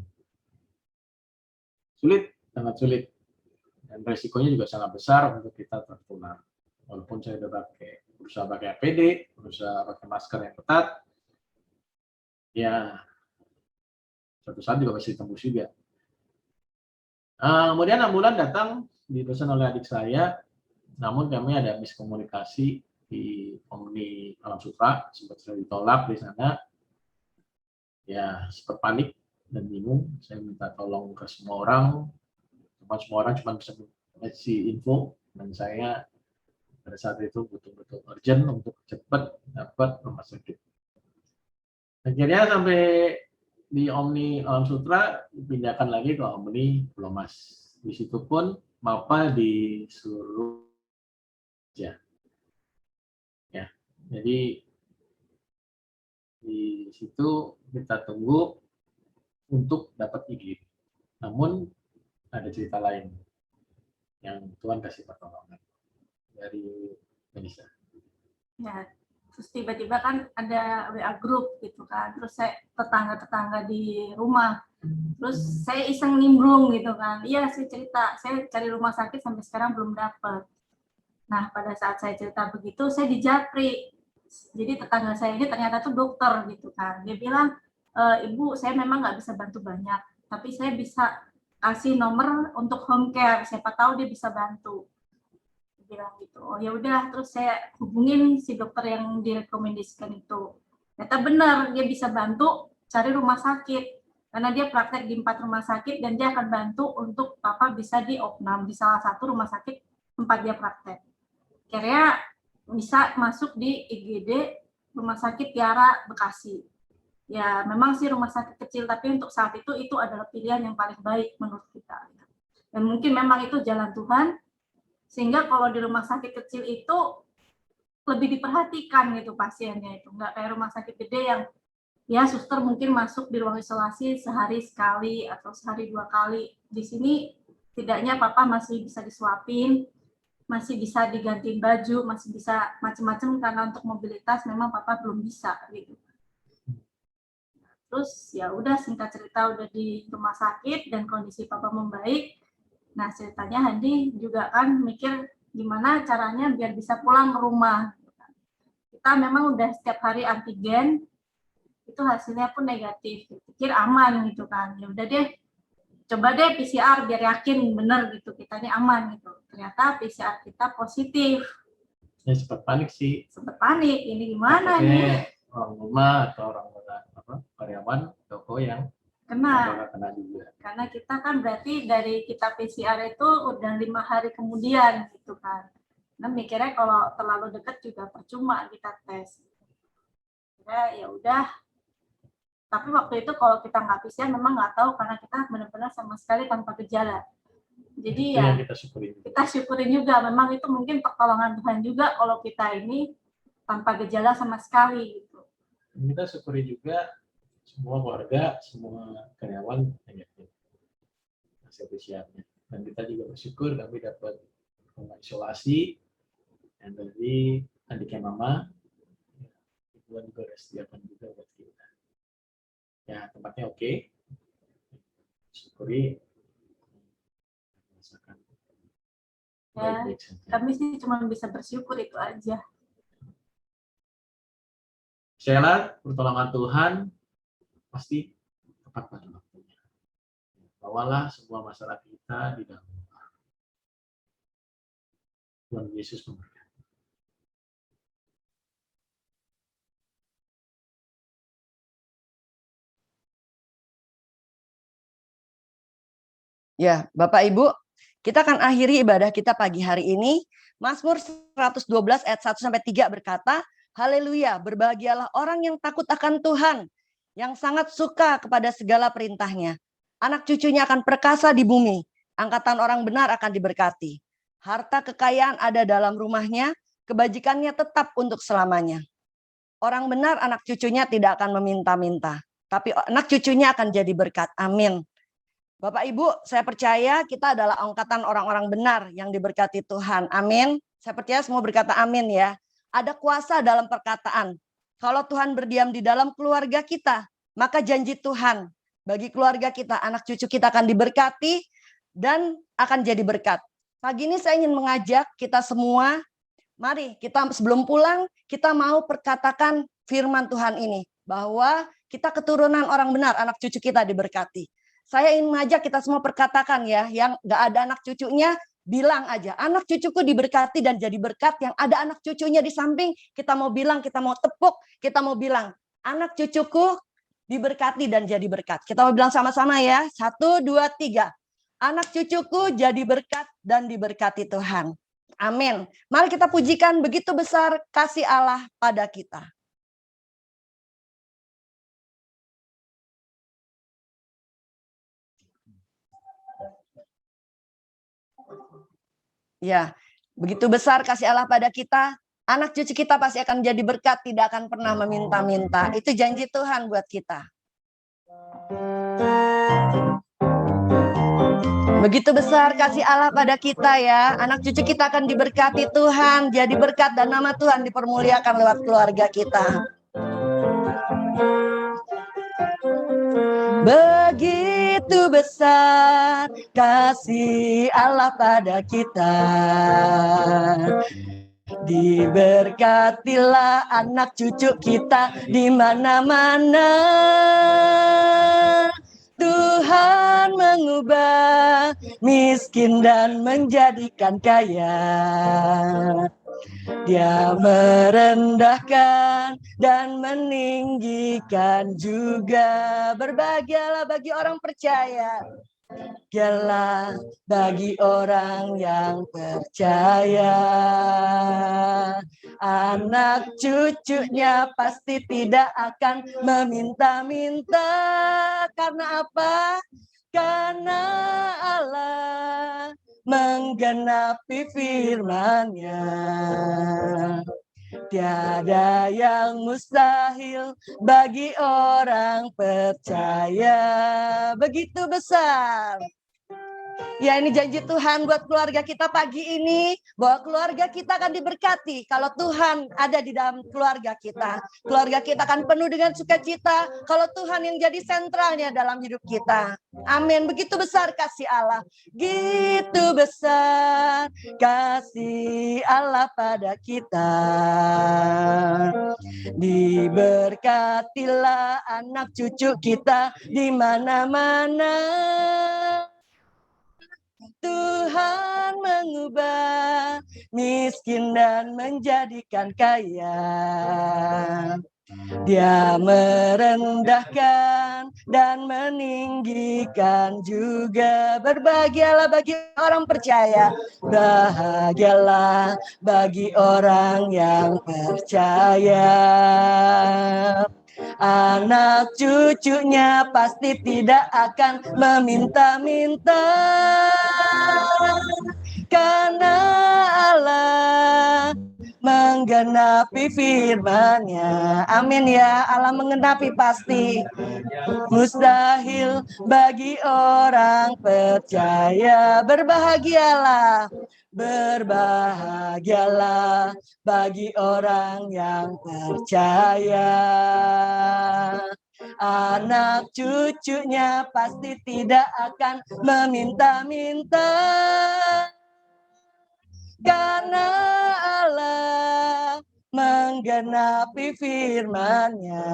Sulit, sangat sulit, dan resikonya juga sangat besar untuk kita tertular. Walaupun saya udah berusaha pakai APD, berusaha pakai masker yang ketat, ya suatu saat juga pasti tembus juga. Kemudian ambulan datang dipesan oleh adik saya, namun kami ada miskomunikasi di Omni Alam Sutra, sempat saya ditolak di sana. Ya, sempat panik dan bingung. Saya minta tolong ke semua orang, semua orang cuma bisa ngasih info, dan saya pada saat itu betul-betul urgent untuk cepat dapat rumah sakit. Akhirnya sampai di Omni Alam Sutra dipindahkan lagi ke Omni Pulau Mas. Di situ pun Mapa disuruh ya. Jadi di situ kita tunggu untuk dapat IGD. Namun ada cerita lain yang Tuhan kasih pertolongan dari Melissa. Ya, terus tiba-tiba kan ada WA group gitu kan, terus saya tetangga-tetangga di rumah, terus saya iseng nimbrung gitu kan, iya saya cerita, saya cari rumah sakit sampai sekarang belum dapat. Nah pada saat saya cerita begitu, saya dijapri, jadi tetangga saya ini ternyata tuh dokter gitu kan, dia bilang, Ibu saya memang nggak bisa bantu banyak, tapi saya bisa kasih nomor untuk home care, siapa tahu dia bisa bantu. Bilang gitu, oh ya udah, terus saya hubungin si dokter yang direkomendasikan itu. Ternyata benar dia bisa bantu cari rumah sakit karena dia praktek di 4 rumah sakit dan dia akan bantu untuk Papa bisa diopnam di salah satu rumah sakit tempat dia praktek. Kira bisa masuk di IGD Rumah Sakit Tiara Bekasi. Ya memang sih rumah sakit kecil, tapi untuk saat itu adalah pilihan yang paling baik menurut kita. Dan mungkin memang itu jalan Tuhan. Sehingga kalau di rumah sakit kecil itu lebih diperhatikan gitu pasiennya itu. Nggak kayak rumah sakit gede yang ya suster mungkin masuk di ruang isolasi sehari sekali atau sehari 2 kali. Di sini tidaknya Papa masih bisa disuapin, masih bisa digantiin baju, masih bisa macam-macam karena untuk mobilitas memang Papa belum bisa gitu. Terus ya udah singkat cerita udah di rumah sakit dan kondisi Papa membaik. Nah ceritanya Handi juga kan mikir gimana caranya biar bisa pulang ke rumah. Kita memang udah setiap hari antigen, itu hasilnya pun negatif. Pikir aman gitu kan. Ya udah deh, coba deh PCR biar yakin bener gitu kita ini aman gitu. Ternyata PCR kita positif. Ya sempat panik sih. Sempat panik, ini gimana nih? Orang rumah atau orang karyawan toko yang kena juga. Karena kita kan berarti dari kita PCR itu udah 5 hari kemudian gitu kan. Nah mikirnya kalau terlalu dekat juga percuma kita tes. Ya udah. Tapi waktu itu kalau kita nggak PCR memang nggak tahu karena kita benar-benar sama sekali tanpa gejala. Jadi ya kita syukurin juga. Memang itu mungkin pertolongan Tuhan juga kalau kita ini tanpa gejala sama sekali gitu. Kita syukuri juga semua keluarga, semua karyawan negatif hasil PCR-nya. Dan kita juga bersyukur kami dapat rumah isolasi dan dari adiknya Mama, Tuhan juga sudah sediakan juga buat kita. Ya tempatnya oke, syukuri, rasakan. Ya, kami sih cuma bisa bersyukur itu aja. Sheila, pertolongan Tuhan pasti tepat pada waktunya. Bawalah semua masalah kita di dalam Tuhan. Tuhan Yesus memberkati. Ya, Bapak Ibu, kita akan akhiri ibadah kita pagi hari ini. Mazmur 112 ayat 1-3 berkata, Haleluya, berbahagialah orang yang takut akan Tuhan, yang sangat suka kepada segala perintahnya. Anak cucunya akan perkasa di bumi, angkatan orang benar akan diberkati. Harta kekayaan ada dalam rumahnya, kebajikannya tetap untuk selamanya. Orang benar anak cucunya tidak akan meminta-minta, tapi anak cucunya akan jadi berkat. Amin. Bapak Ibu, saya percaya kita adalah angkatan orang-orang benar yang diberkati Tuhan. Amin. Saya percaya semua berkata amin ya. Ada kuasa dalam perkataan. Kalau Tuhan berdiam di dalam keluarga kita, maka janji Tuhan bagi keluarga kita, anak cucu kita akan diberkati dan akan jadi berkat. Pagi ini saya ingin mengajak kita semua, mari kita sebelum pulang, kita mau perkatakan firman Tuhan ini, bahwa kita keturunan orang benar, anak cucu kita diberkati. Saya ingin mengajak kita semua perkatakan ya, yang nggak ada anak cucunya, bilang aja, anak cucuku diberkati dan jadi berkat. Yang ada anak cucunya di samping, kita mau bilang, kita mau tepuk, kita mau bilang, anak cucuku diberkati dan jadi berkat. Kita mau bilang sama-sama ya, 1, 2, 3. Anak cucuku jadi berkat dan diberkati Tuhan. Amin. Mari kita pujikan begitu besar kasih Allah pada kita. Ya, begitu besar kasih Allah pada kita, anak cucu kita pasti akan jadi berkat, tidak akan pernah meminta-minta. Itu janji Tuhan buat kita. Begitu besar kasih Allah pada kita ya, anak cucu kita akan diberkati Tuhan, jadi berkat dan nama Tuhan dipermuliakan lewat keluarga kita. Begitu besar kasih Allah pada kita, diberkatilah anak cucu kita di mana-mana. Tuhan mengubah miskin dan menjadikan kaya. Dia merendahkan dan meninggikan juga. Berbahagialah bagi orang percaya. Berbahagialah bagi orang yang percaya. Anak cucunya pasti tidak akan meminta-minta. Karena apa? Karena Allah menggenapi firman-Nya. Tiada yang mustahil bagi orang percaya. Begitu besar. Ya, ini janji Tuhan buat keluarga kita pagi ini, bahwa keluarga kita akan diberkati kalau Tuhan ada di dalam keluarga kita. Keluarga kita akan penuh dengan sukacita kalau Tuhan yang jadi sentralnya dalam hidup kita. Amin. Begitu besar kasih Allah. Gitu besar kasih Allah pada kita. Diberkatilah anak cucu kita di mana-mana. Tuhan mengubah miskin dan menjadikan kaya. Dia merendahkan dan meninggikan juga. Berbahagialah bagi orang percaya. Bahagialah bagi orang yang percaya. Anak cucunya pasti tidak akan meminta-minta. Karena Allah menggenapi firman-Nya. Amin ya, Allah menggenapi pasti. Mustahil bagi orang percaya. Berbahagialah. Berbahagialah bagi orang yang percaya. Anak cucunya pasti tidak akan meminta-minta. Karena Allah menggenapi firman-Nya.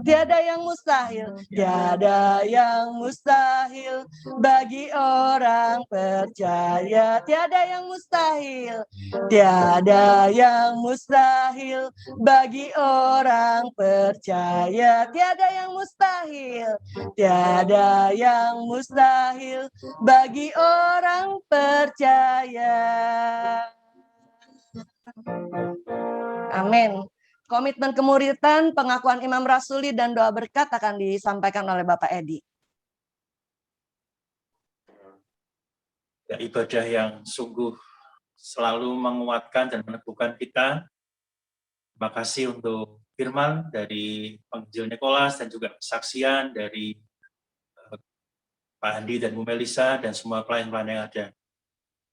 Tiada yang mustahil, tiada yang mustahil bagi orang percaya. Tiada yang mustahil, tiada yang mustahil bagi orang percaya. Tiada yang mustahil, tiada yang mustahil bagi orang percaya. Amin. Komitmen kemuridan, pengakuan imam rasuli, dan doa berkat akan disampaikan oleh Bapak Edi. Ya, ibadah yang sungguh selalu menguatkan dan meneguhkan kita. Terima kasih untuk firman dari Penginjil Nikolas dan juga kesaksian dari Pak Andi dan Bu Melisa dan semua pelayan-pelayan yang ada.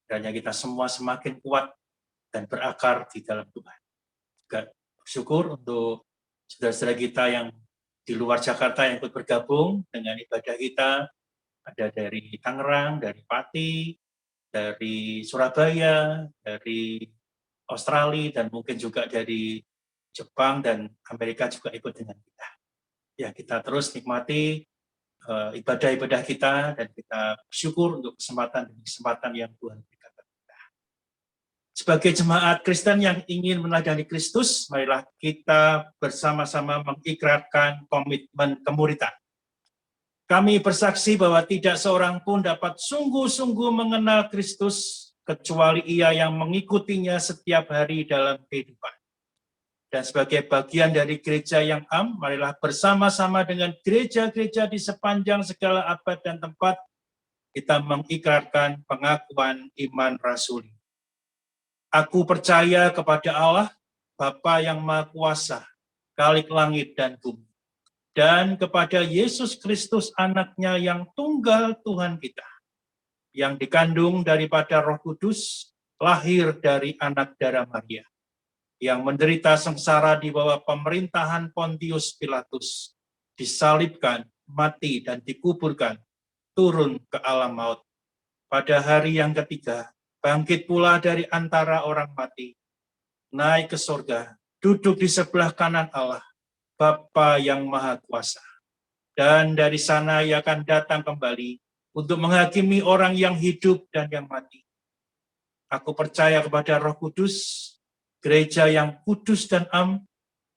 Kiranya kita semua semakin kuat dan berakar di dalam Tuhan. Juga bersyukur untuk saudara-saudara kita yang di luar Jakarta yang ikut bergabung dengan ibadah kita. Ada dari Tangerang, dari Pati, dari Surabaya, dari Australia, dan mungkin juga dari Jepang dan Amerika juga ikut dengan kita. Ya, kita terus nikmati ibadah-ibadah kita, dan kita bersyukur untuk kesempatan yang Tuhan berikan kepada kita. Sebagai jemaat Kristen yang ingin meneladani Kristus, marilah kita bersama-sama mengikrarkan komitmen kemuridan. Kami bersaksi bahwa tidak seorang pun dapat sungguh-sungguh mengenal Kristus kecuali ia yang mengikutinya setiap hari dalam kehidupan. Dan sebagai bagian dari gereja yang am, marilah bersama-sama dengan gereja-gereja di sepanjang segala abad dan tempat, kita mengikrarkan pengakuan iman rasuli. Aku percaya kepada Allah, Bapa yang Maha Kuasa, Khalik langit dan bumi, dan kepada Yesus Kristus anaknya yang tunggal Tuhan kita, yang dikandung daripada Roh Kudus, lahir dari anak darah Maria, yang menderita sengsara di bawah pemerintahan Pontius Pilatus, disalibkan, mati, dan dikuburkan, turun ke alam maut. Pada hari yang ketiga, bangkit pula dari antara orang mati, naik ke surga, duduk di sebelah kanan Allah, Bapa yang Maha Kuasa. Dan dari sana ia akan datang kembali untuk menghakimi orang yang hidup dan yang mati. Aku percaya kepada Roh Kudus, gereja yang kudus dan am,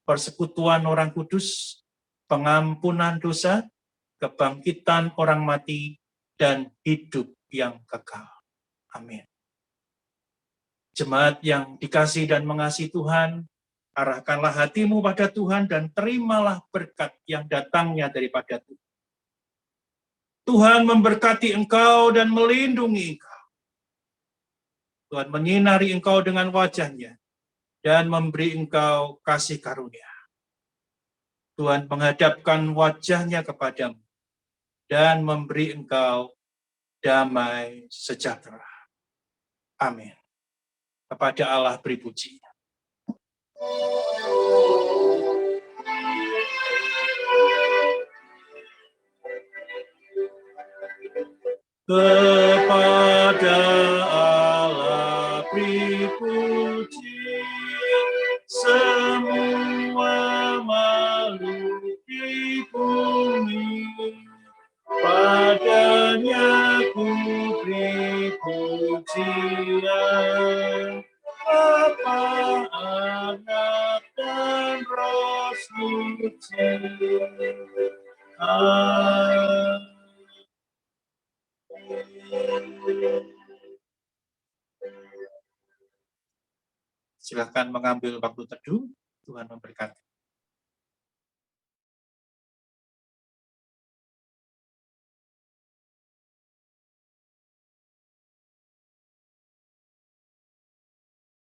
persekutuan orang kudus, pengampunan dosa, kebangkitan orang mati, dan hidup yang kekal. Amin. Jemaat yang dikasihi dan mengasihi Tuhan, arahkanlah hatimu pada Tuhan dan terimalah berkat yang datangnya daripada Tuhan. Tuhan memberkati engkau dan melindungi engkau. Tuhan menyinari engkau dengan wajah-Nya dan memberi engkau kasih karunia. Tuhan menghadapkan wajah-Nya kepadamu dan memberi engkau damai sejahtera. Amin. Kepada Allah beri puji. Kepada Allah beri puji, semua makhluk di bumi, padanya ku beri pujian, Bapa, Anak, dan Roh Suci. Amin. Silakan mengambil waktu teduh. Tuhan memberkati.